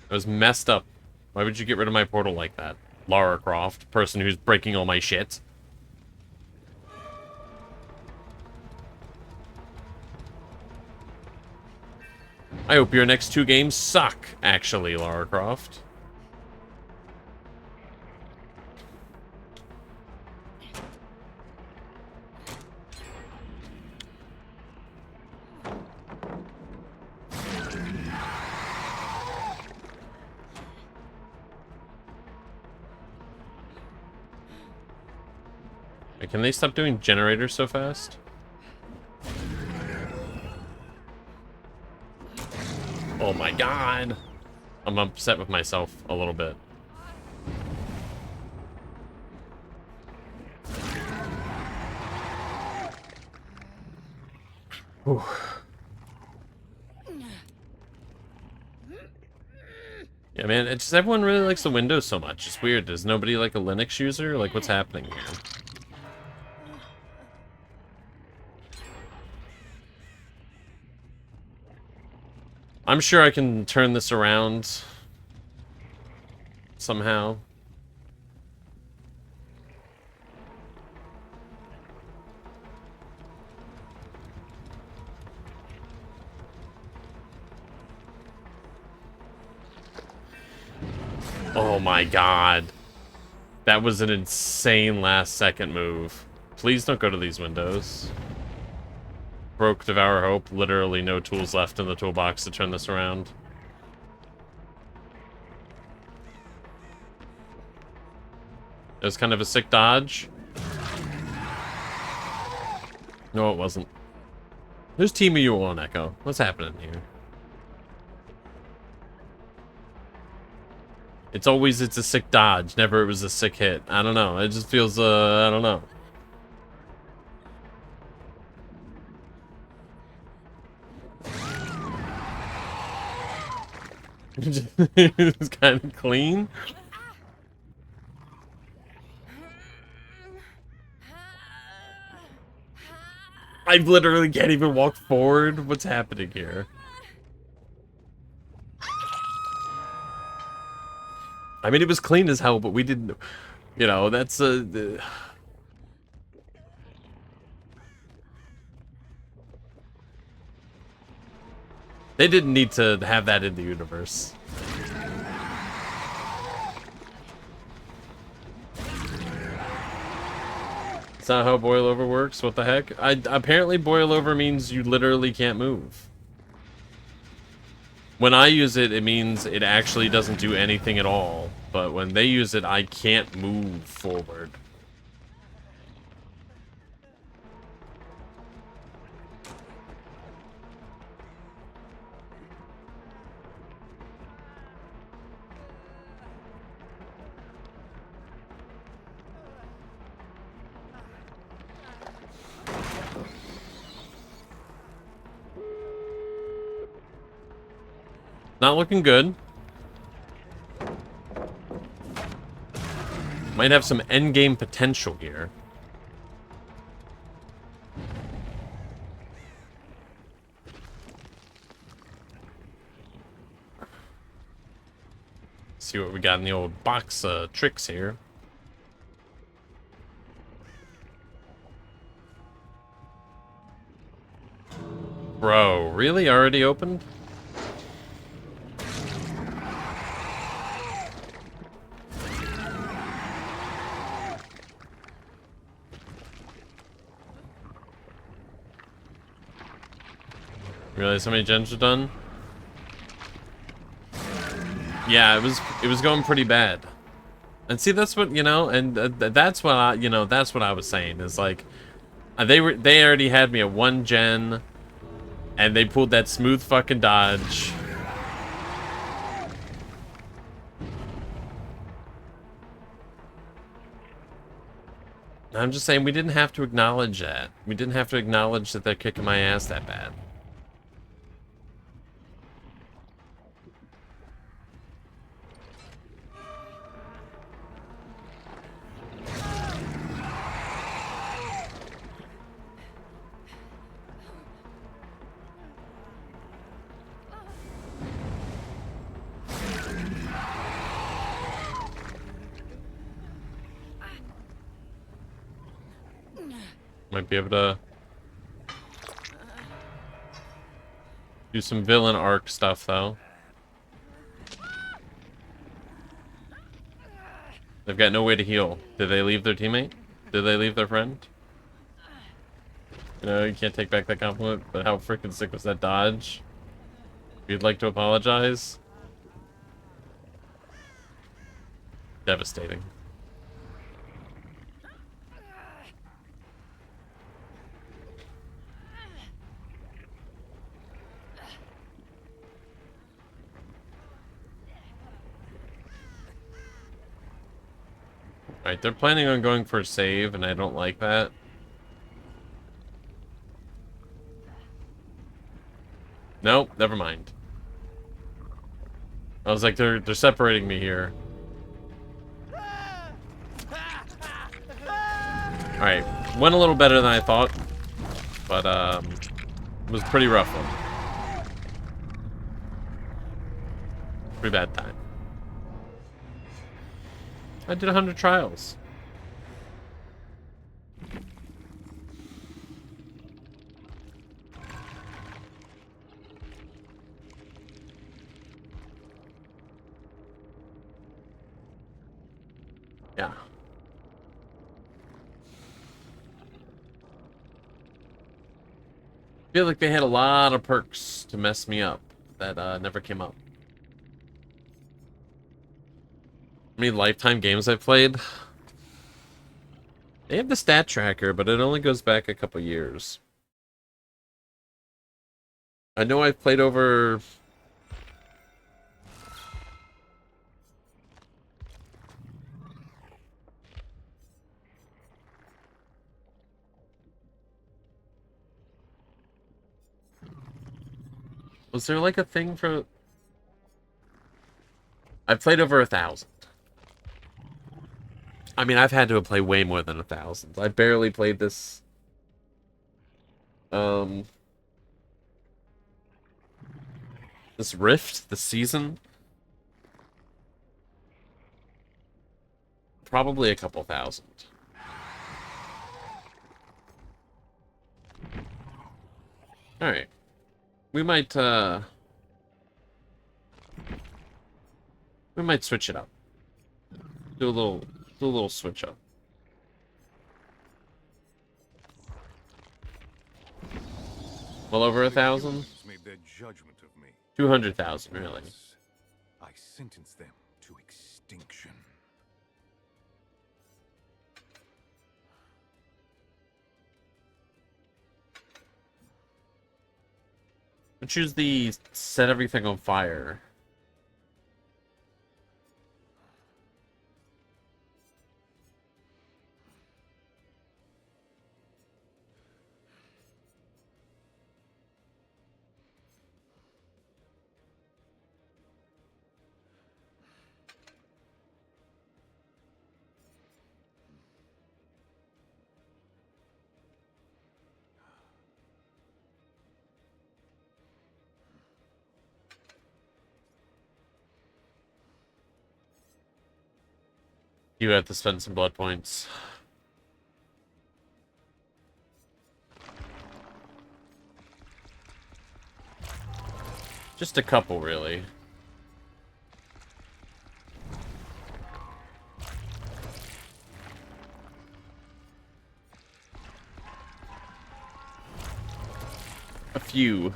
It was messed up. Why would you get rid of my portal like that? Lara Croft, person who's breaking all my shit. I hope your next 2 games suck, actually, Lara Croft. Can they stop doing generators so fast? Oh my god! I'm upset with myself a little bit. Whew. Yeah, man, it's just everyone really likes the Windows so much. It's weird. Does nobody like a Linux user? Like, what's happening here? I'm sure I can turn this around somehow. Oh my god. That was an insane last second move. please don't go to these windows. Broke, devour, hope. Literally no tools left in the toolbox to turn this around. It was kind of a sick dodge. No, it wasn't. Whose team are you on, Echo? What's happening here? It's a sick dodge. Never it was a sick hit. I don't know. It just feels, I don't know. It's kind of clean. I literally can't even walk forward. What's happening here? I mean, it was clean as hell, but we didn't... You know, that's they didn't need to have that in the universe. That's not how boil over works. What the heck? Apparently boil over means you literally can't move. When I use it, it means it actually doesn't do anything at all. But when they use it, I can't move forward. Not looking good. Might have some endgame potential here. See what we got in the old box tricks here. Bro, really? Already opened? Realize how many gens are done? Yeah, it was going pretty bad. And see, that's what, you know, and that's what I, you know, that's what I was saying is like they already had me at 1 gen and they pulled that smooth fucking dodge. I'm just saying we didn't have to acknowledge that. We didn't have to acknowledge that they're kicking my ass that bad. Might be able to do some villain arc stuff, though. They've got no way to heal. Did they leave their teammate? Did they leave their friend? You know, you can't take back that compliment, but how freaking sick was that dodge? If you'd like to apologize. Devastating. Alright, they're planning on going for a save, and I don't like that. Nope, never mind. I was like, they're separating me here. Alright, went a little better than I thought, but it was pretty rough one. Pretty bad time. I did 100 trials. Yeah. feel like they had a lot of perks to mess me up that never came up. How many Lifetime games I've played? They have the stat tracker, but it only goes back a couple years. I know I've played over... Was there like a thing for... I've played over 1,000. I mean, I've had to play way more than 1,000. I barely played this. This Rift, this season. Probably a couple thousand. Alright. We might switch it up. Do a little switch up. Well over 1,000? Made their judgment of me. 200,000, really. I sentence them to extinction. We'll choose the set everything on fire. You have to spend some blood points. Just a couple, really. A few.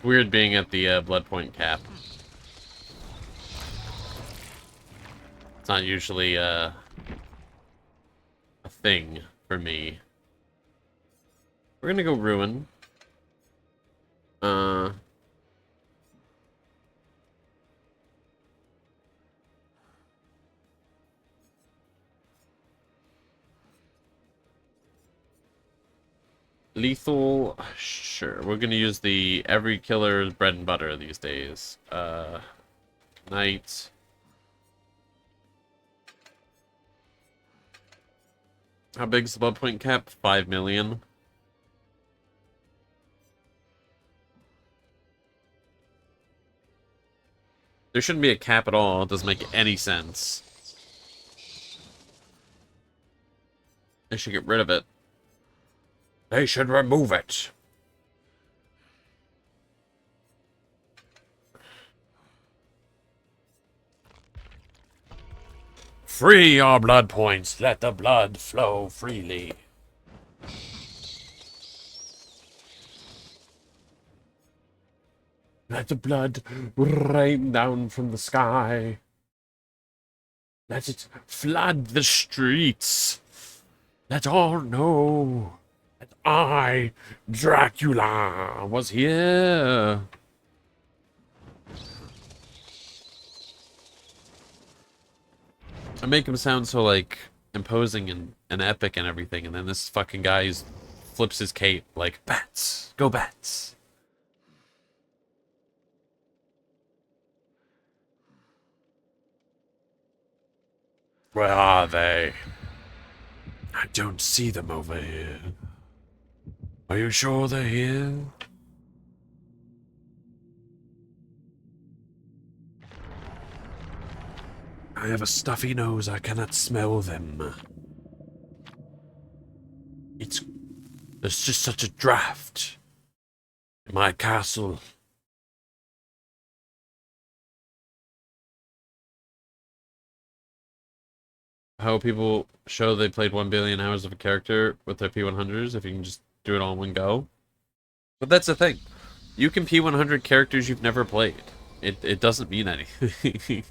Weird being at the blood point cap. It's not usually a thing for me. We're gonna go ruin. Lethal, sure. We're gonna use the every killer's bread and butter these days. Knight. How big is the blood point cap? 5 million. There shouldn't be a cap at all. It doesn't make any sense. They should get rid of it. They should remove it. Free your blood points. Let the blood flow freely. Let the blood rain down from the sky. Let it flood the streets. Let all know that I, Dracula, was here. I make him sound so, like, imposing and epic and everything, and then this fucking guy flips his cape like, bats, go bats. Where are they? I don't see them over here. Are you sure they're here? I have a stuffy nose. I cannot smell them. There's just such a draft in my castle. How people show they played 1 billion hours of a character with their P100s if you can just do it all in one go. But that's the thing. You can P100 characters you've never played. It doesn't mean anything.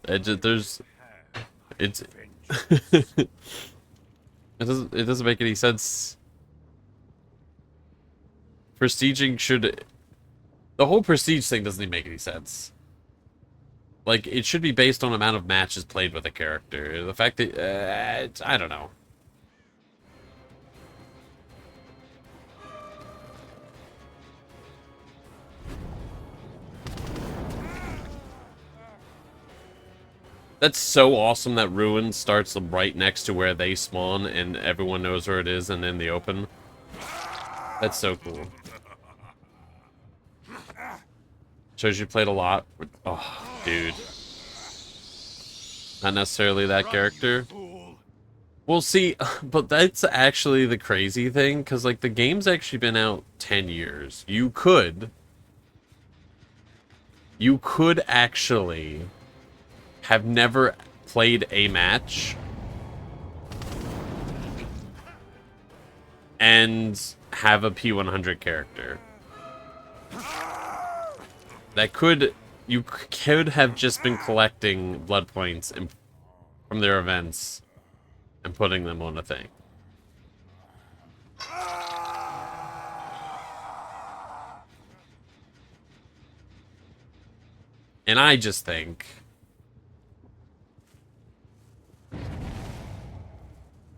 It's it doesn't make any sense. Prestiging should... The whole prestige thing doesn't even make any sense. Like, it should be based on amount of matches played with a character. The fact that... I don't know. That's so awesome that Ruin starts right next to where they spawn and everyone knows where it is and in the open. That's so cool. Shows you played a lot. Oh, dude. Not necessarily that character. Well, see, but that's actually the crazy thing, because, like, the game's actually been out 10 years. You could actually have never played a match and have a P100 character. You could have just been collecting blood points from their events and putting them on a thing. And I just think...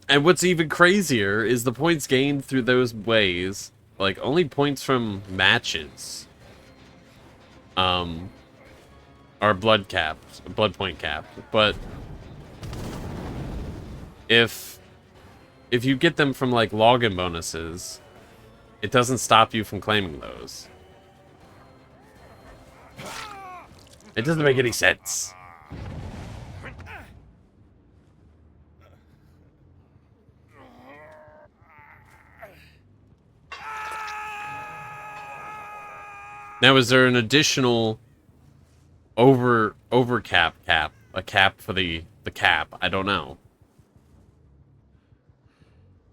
And what's even crazier is the points gained through those ways, like, only points from matches, are blood point capped. But if you get them from, like, login bonuses, it doesn't stop you from claiming those. It doesn't make any sense. Now, is there an additional over cap, a cap for the cap? I don't know.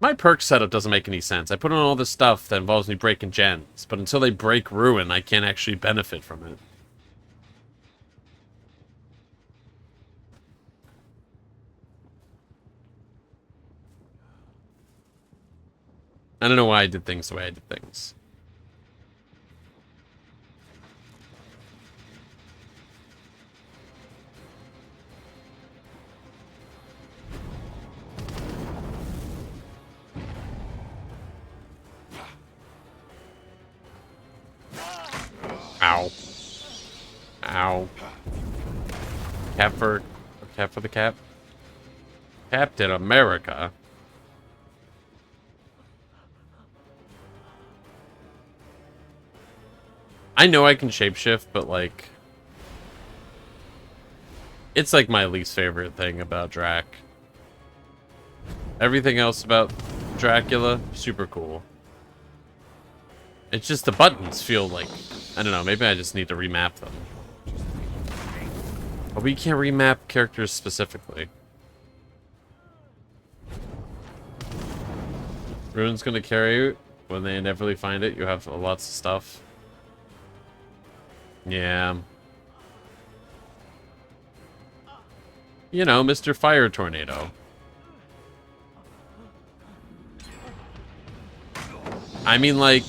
My perk setup doesn't make any sense. I put on all this stuff that involves me breaking gens, but until they break Ruin, I can't actually benefit from it. I don't know why I did things the way I did things. Ow. Ow. Cap for the cap. Captain America. I know I can shapeshift, but, like, it's like my least favorite thing about Drac. Everything else about Dracula, super cool. It's just the buttons feel like, I don't know, maybe I just need to remap them. But we can't remap characters specifically. Ruin's gonna carry you. When they inevitably find it, you have lots of stuff. Yeah. You know, Mr. Fire Tornado. I mean, like...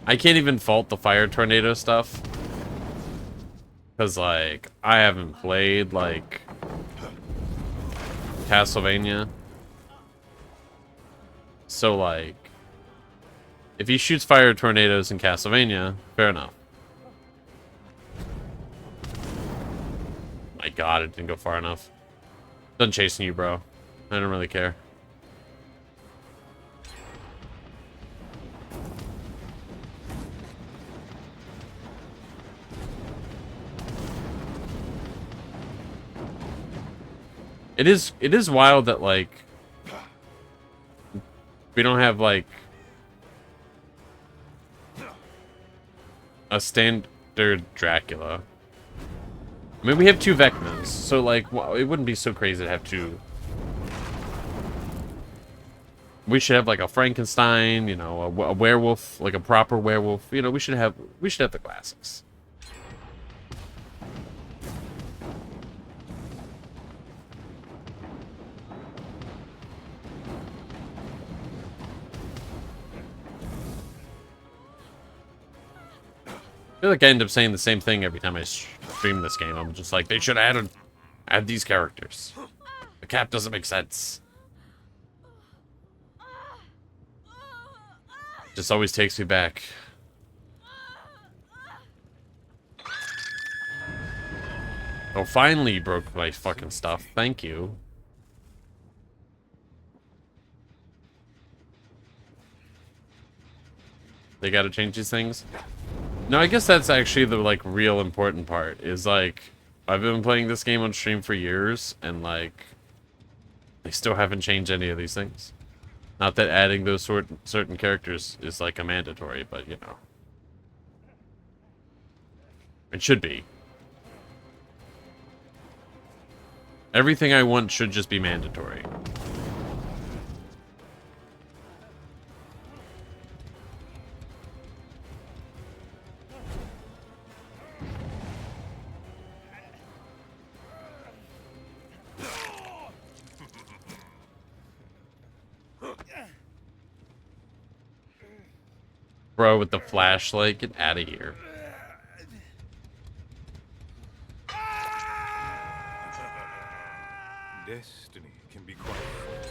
I can't even fault the Fire Tornado stuff. Because, like, I haven't played, like, Castlevania. So, like, if he shoots fire tornadoes in Castlevania, fair enough. My god, it didn't go far enough. Done chasing you, bro. I don't really care. It is wild that, like, we don't have, like, a standard Dracula. I mean, we have 2 Vecnas, so, like, it wouldn't be so crazy to have 2. We should have, like, a Frankenstein, you know, a werewolf, like a proper werewolf. You know, we should have the classics. I feel like I end up saying the same thing every time I stream this game. I'm just like, they should add these characters. The cap doesn't make sense. Just always takes me back. Oh, finally you broke my fucking stuff. Thank you. They gotta change these things? No, I guess that's actually the, like, real important part. Is, like, I've been playing this game on stream for years, and, like, they still haven't changed any of these things. Not that adding those certain characters is, like, a mandatory, but, you know. It should be. Everything I want should just be mandatory. Bro, with the flashlight, get out of here. Destiny can be quite fraught at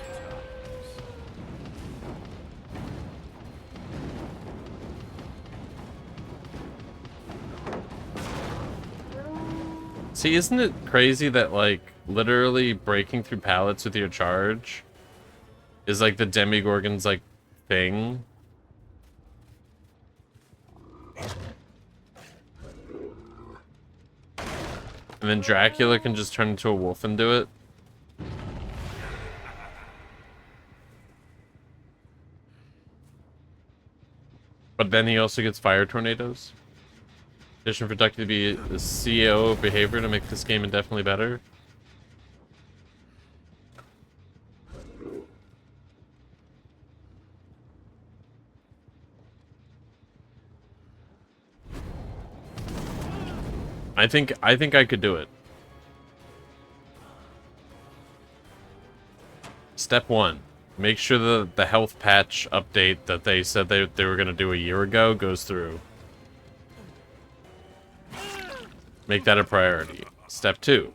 times. See, isn't it crazy that, like, literally breaking through pallets with your charge is, like, the Demogorgon's, like, thing? And then Dracula can just turn into a wolf and do it? But then he also gets fire tornadoes? Addition for Ducky to be the CEO of behavior to make this game indefinitely better? I think I could do it. Step 1. Make sure the health patch update that they said they were going to do a year ago goes through. Make that a priority. Step 2.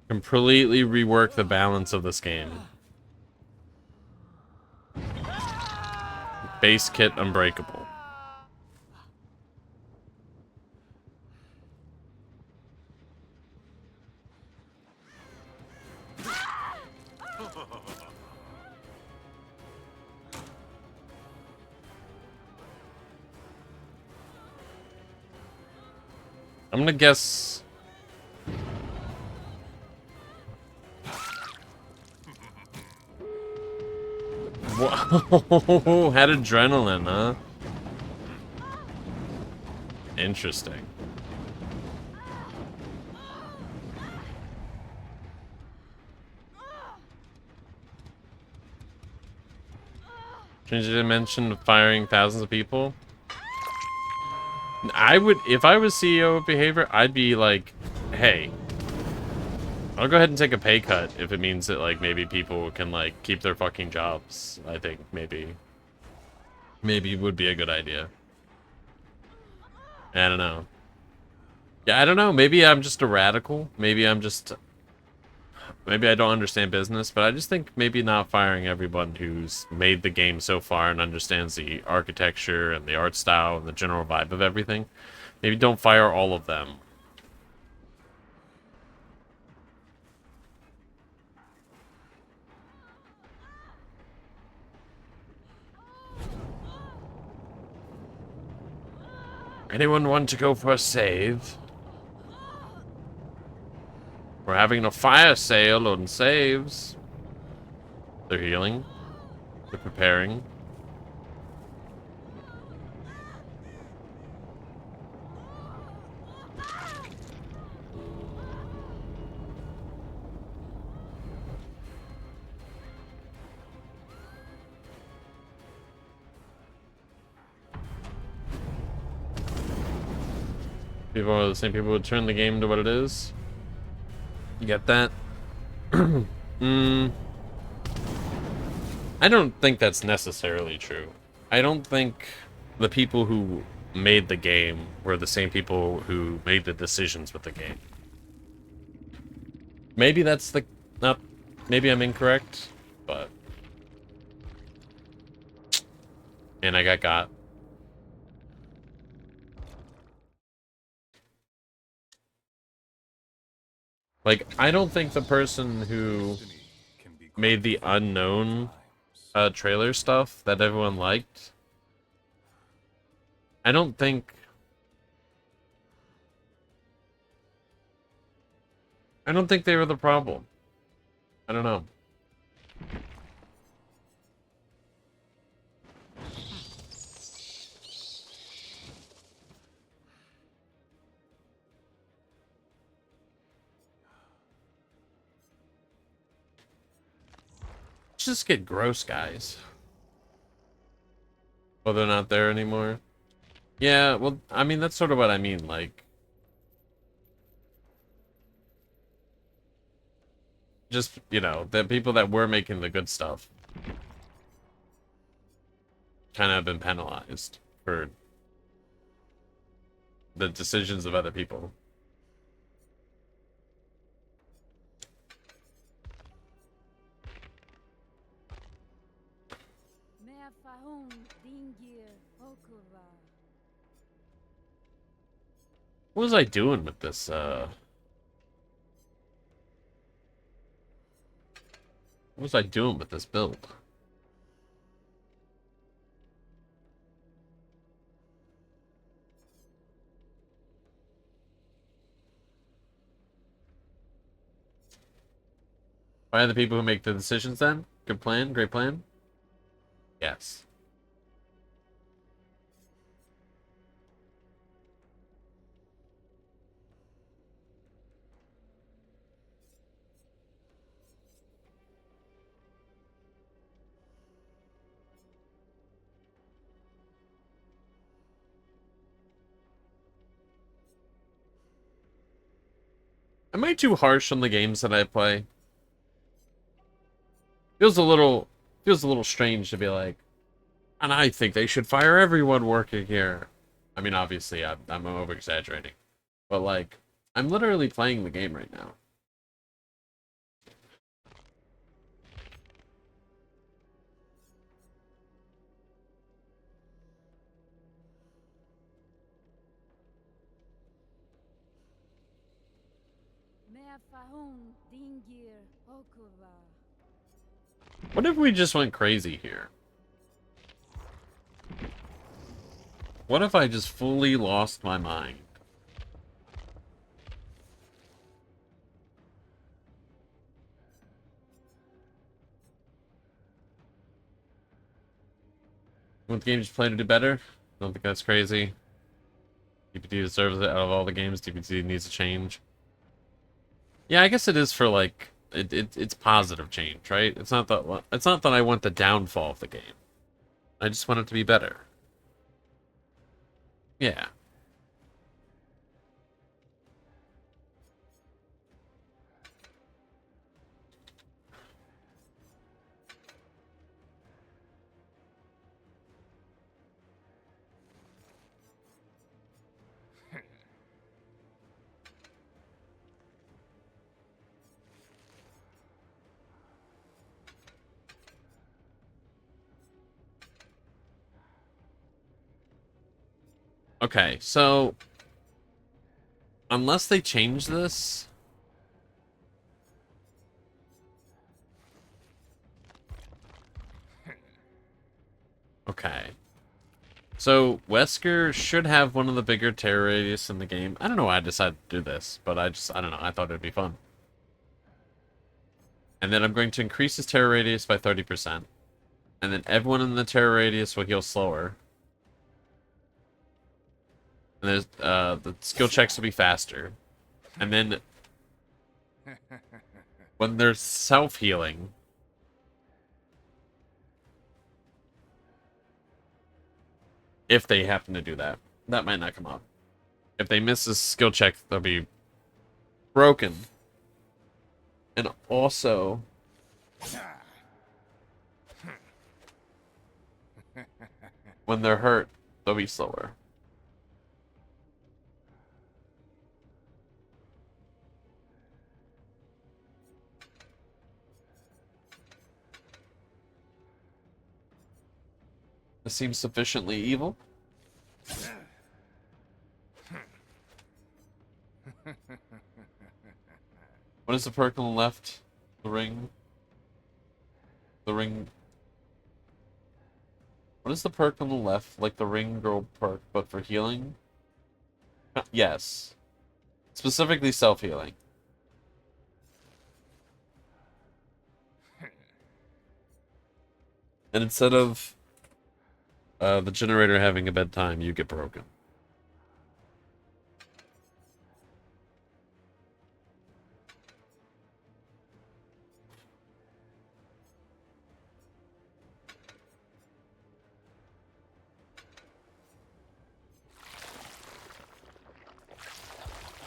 Completely rework the balance of this game. Base kit unbreakable. I'm gonna guess. Whoa, had adrenaline, huh? Interesting. Change the dimension of firing thousands of people. I would, if I was CEO of Behavior, I'd be like, hey, I'll go ahead and take a pay cut if it means that, like, maybe people can, like, keep their fucking jobs. I think maybe would be a good idea. I don't know. Yeah, I don't know. Maybe I'm just a radical. Maybe I don't understand business, but I just think maybe not firing everyone who's made the game so far and understands the architecture and the art style and the general vibe of everything. Maybe don't fire all of them. Anyone want to go for a save? We're having a fire sale on saves. They're healing. They're preparing. People are the same people who turn the game to what it is. You get that? I don't think that's necessarily true. I don't think the people who made the game were the same people who made the decisions with the game. Maybe that's the... not... maybe I'm incorrect, but... and I got. Like, I don't think the person who made the unknown trailer stuff that everyone liked, I don't think they were the problem. I don't know. Let's just get gross guys. Well, they're not there anymore. Yeah, well, I mean, that's sort of what I mean, like... just, you know, the people that were making the good stuff kind of have been penalized for the decisions of other people. What was I doing with this, what was I doing with this build? Why are the people who make the decisions then? Good plan? Great plan? Yes. Am I too harsh on the games that I play? Feels a little strange to be like, and I think they should fire everyone working here. I mean, obviously, I'm over-exaggerating. But, like, I'm literally playing the game right now. What if we just went crazy here? What if I just fully lost my mind? Want the game just play to do better? Don't think that's crazy. DPT deserves it out of all the games. DPT needs to change. Yeah, I guess it is for like it's positive change, right? It's not that I want the downfall of the game. I just want it to be better. Yeah. Okay, so unless they change this, okay. So Wesker should have one of the bigger terror radius in the game. I don't know why I decided to do this, but I don't know. I thought it'd be fun. And then I'm going to increase his terror radius by 30%. And then everyone in the terror radius will heal slower. And there's, the skill checks will be faster. And then when there's self-healing, if they happen to do that, that might not come up. If they miss a skill check, they'll be broken. And also, when they're hurt, they'll be slower. This seems sufficiently evil. What is the perk on the left? The ring. The ring. What is the perk on the left? Like the ring girl perk, but for healing? Yes. Specifically self-healing. And instead of the generator having a bedtime, you get broken.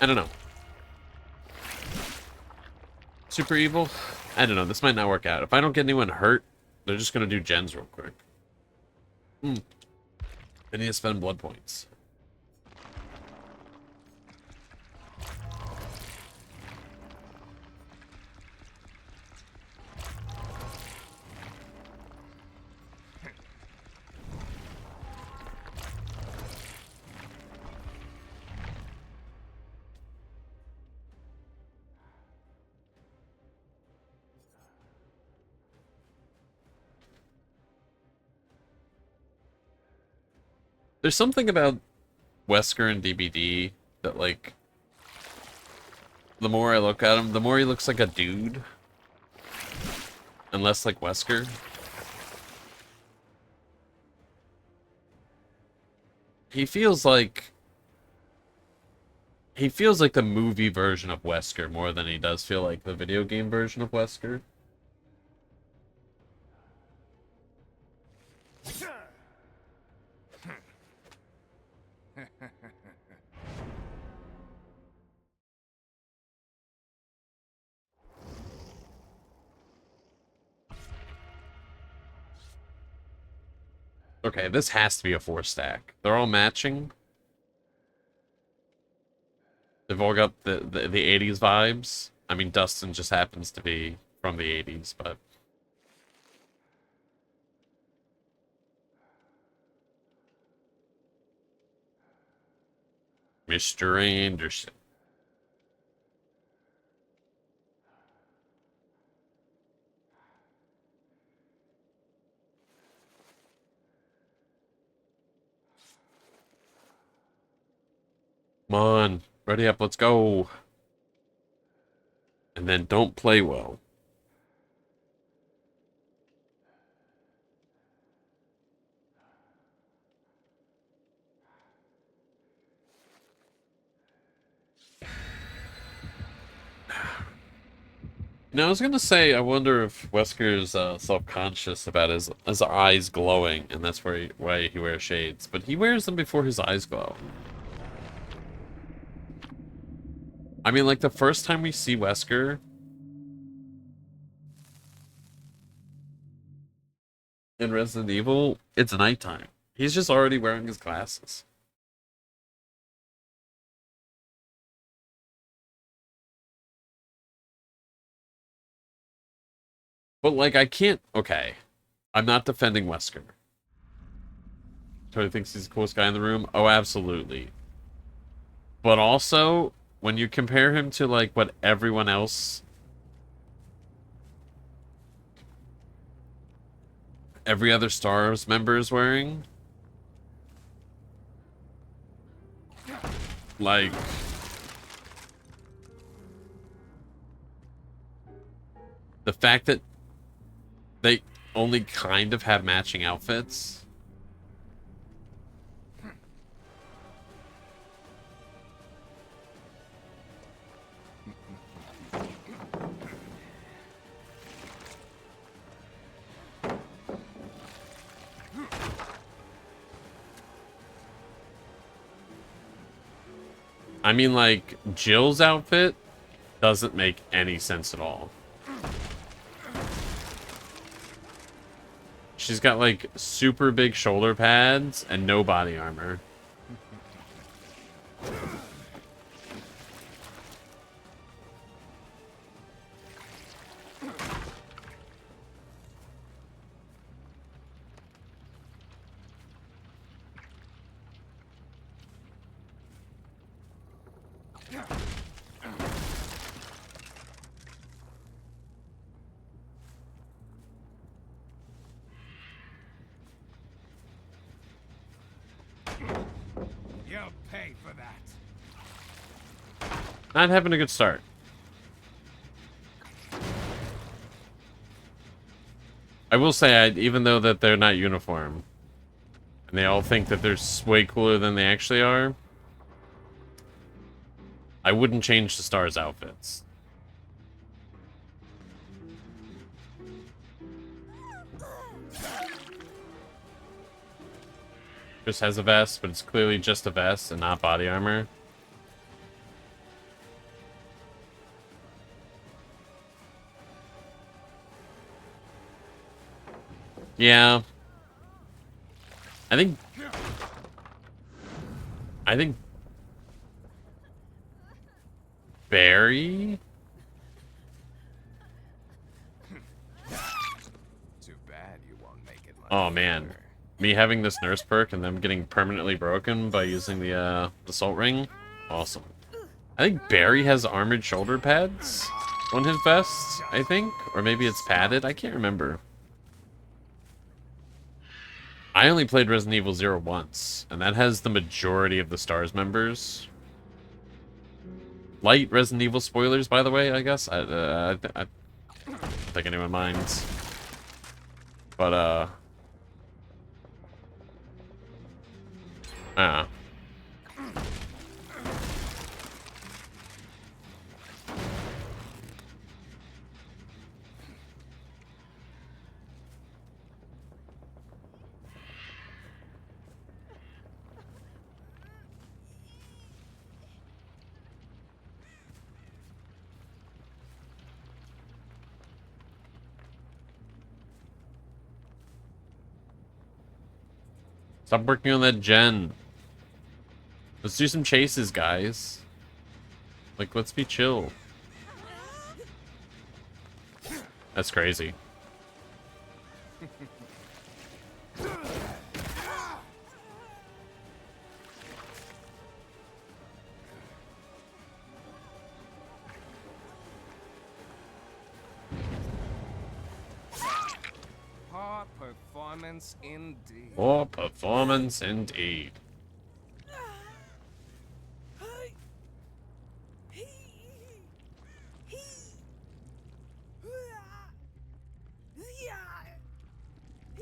I don't know. Super evil? I don't know. This might not work out. If I don't get anyone hurt, they're just going to do gens real quick. I need to spend blood points. There's something about Wesker and DBD that, like, the more I look at him, the more he looks like a dude. And less like Wesker. He feels like the movie version of Wesker more than he does feel like the video game version of Wesker. Okay, this has to be a 4-stack. They're all matching. They've all got the 80s vibes. I mean, Dustin just happens to be from the 80s, but... Mr. Anderson. Come on, ready up, let's go. And then don't play well. Now, I was gonna say, I wonder if Wesker's self-conscious about his eyes glowing, and that's why he wears shades. But he wears them before his eyes glow. I mean, like, the first time we see Wesker in Resident Evil, it's nighttime. He's just already wearing his glasses. But, like, I can't... Okay. I'm not defending Wesker. Totally thinks he's the coolest guy in the room. Oh, absolutely. But also, when you compare him to, like, what everyone else... every other STARS member is wearing... Like... the fact that they only kind of have matching outfits. I mean, like, Jill's outfit doesn't make any sense at all. She's got, like, super big shoulder pads and no body armor. You'll pay for that. Not having a good start. I will say, even though that they're not uniform, and they all think that they're way cooler than they actually are, I wouldn't change the stars' outfits. Chris has a vest, but it's clearly just a vest and not body armor. Yeah. I think Barry? Too bad you won't make it much Oh man. further. Me having this nurse perk and them getting permanently broken by using the assault ring? Awesome. I think Barry has armored shoulder pads on his vest, I think. Or maybe it's padded. I can't remember. I only played Resident Evil 0 once, and that has the majority of the STARS members. Light Resident Evil spoilers, by the way, I guess. I don't think anyone minds. But, stop working on that gen. Let's do some chases, guys. Like, let's be chill. That's crazy. Poor performance indeed. Poor performance indeed.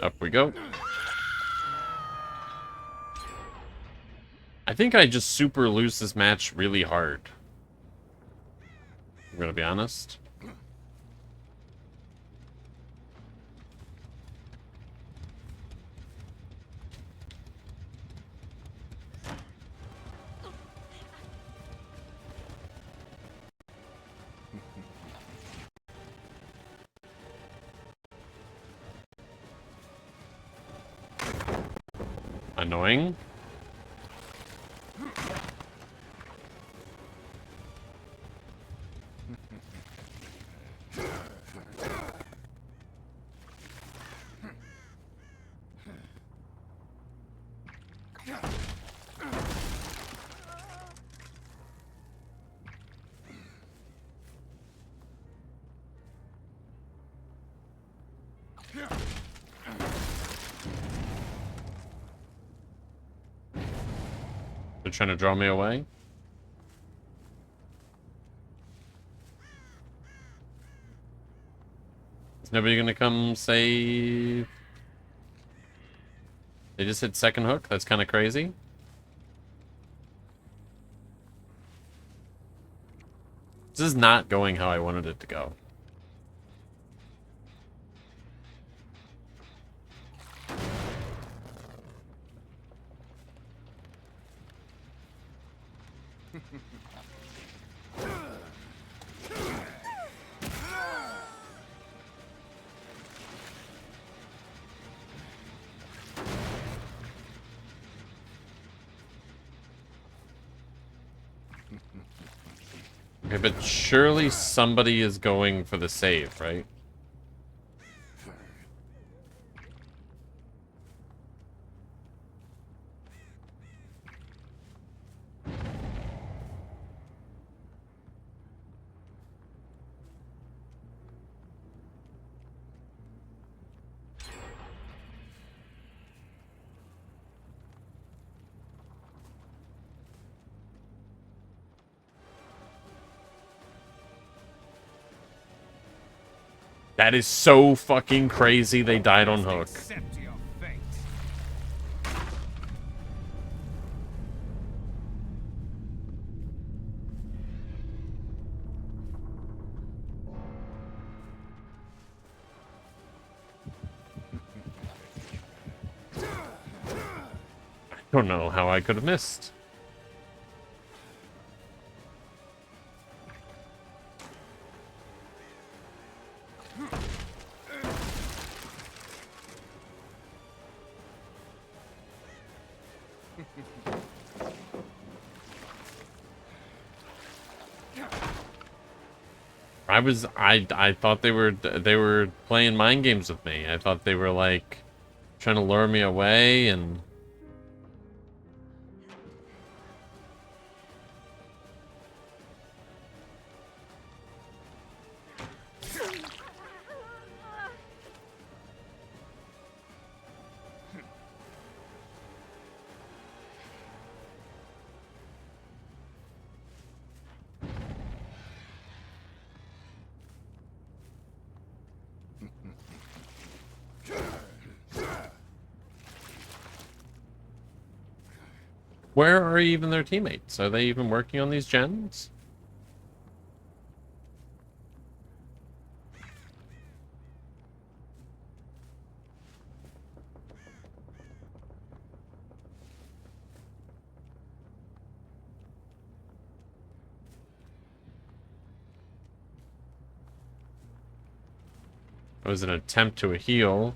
Up we go. I think I just super lose this match really hard. I'm gonna be honest. Annoying. They're trying to draw me away. Is nobody gonna come save? They just hit second hook? That's kind of crazy. This is not going how I wanted it to go. Okay, but surely somebody is going for the save, right? That is so fucking crazy they died on hook. Accept your fate. I don't know how I could have missed. I thought they were playing mind games with me. I thought they were like trying to lure me away and where are even their teammates? Are they even working on these gens? It was an attempt to a heal.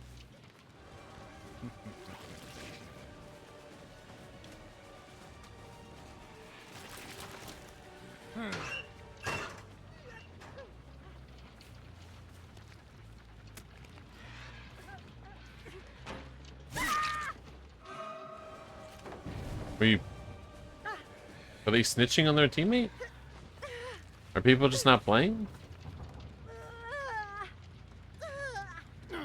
Are they snitching on their teammate? Are people just not playing? I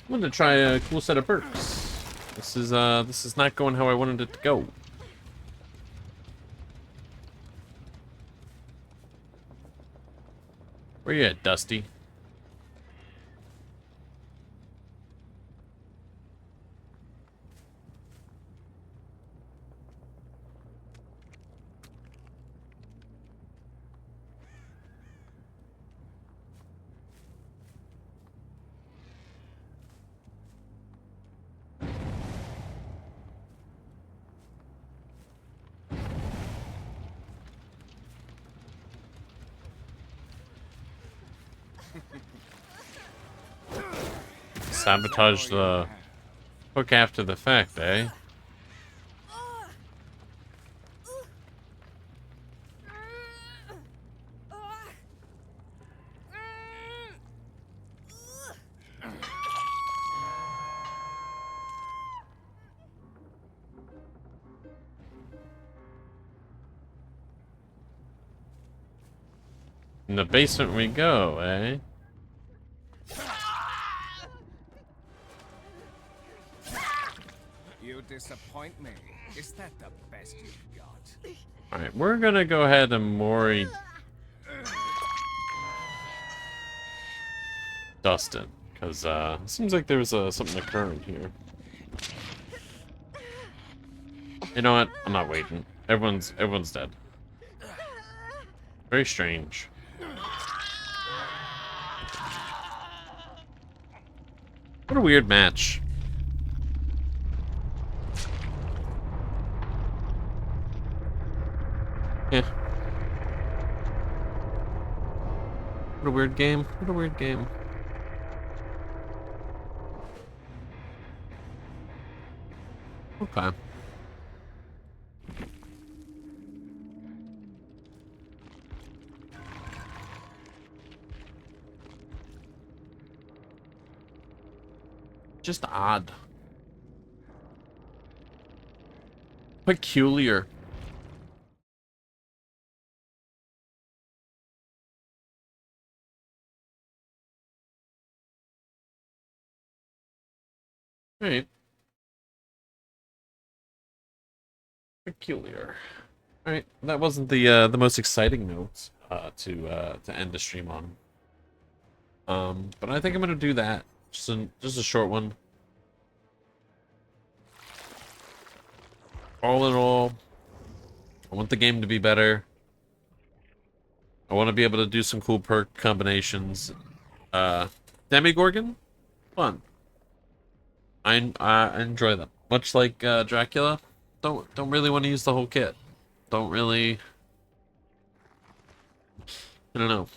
wanted to try a cool set of perks. This is not going how I wanted it to go. Where you at, Dusty? Sabotage the hook after the fact, eh? In the basement we go, eh? You disappoint me. Is that the best you've got? Alright, we're gonna go ahead and Mori Dustin. Because, it seems like there's something occurring here. You know what? I'm not waiting. Everyone's dead. Very strange. What a weird match. Yeah. What a weird game. What a weird game. Okay. Just odd. Peculiar. Alright. Peculiar. Alright, that wasn't the most exciting note to end the stream on. But I think I'm gonna do that. Just a short one. All in all, I want the game to be better. I want to be able to do some cool perk combinations. Demogorgon? Fun. I enjoy them. Much like Dracula, don't really want to use the whole kit. Don't really. I don't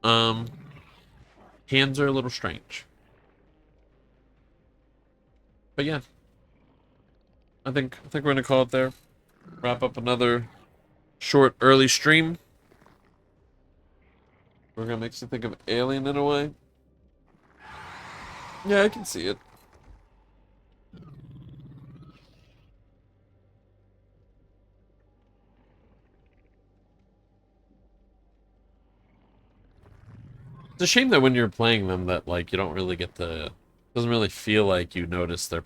know. Hands are a little strange. But yeah, I think we're gonna call it there. Wrap up another short early stream. We're gonna make you think of Alien in a way. Yeah, I can see it. It's a shame that when you're playing them that like you don't really get the doesn't really feel like you notice their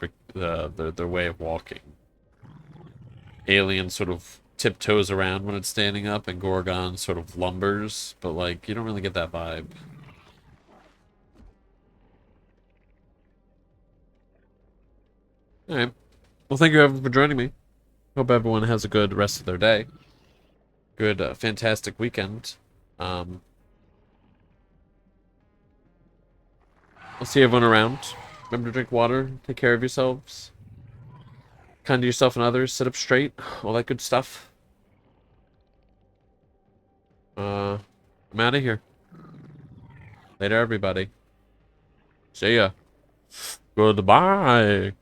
way of walking. Alien sort of tiptoes around when it's standing up and Gorgon sort of lumbers, but like you don't really get that vibe. Alright. Well, thank you everyone for joining me. Hope everyone has a good rest of their day. Good, fantastic weekend. I'll see everyone around. Remember to drink water, take care of yourselves. Kind to yourself and others, sit up straight, all that good stuff. I'm out of here. Later, everybody. See ya. Goodbye.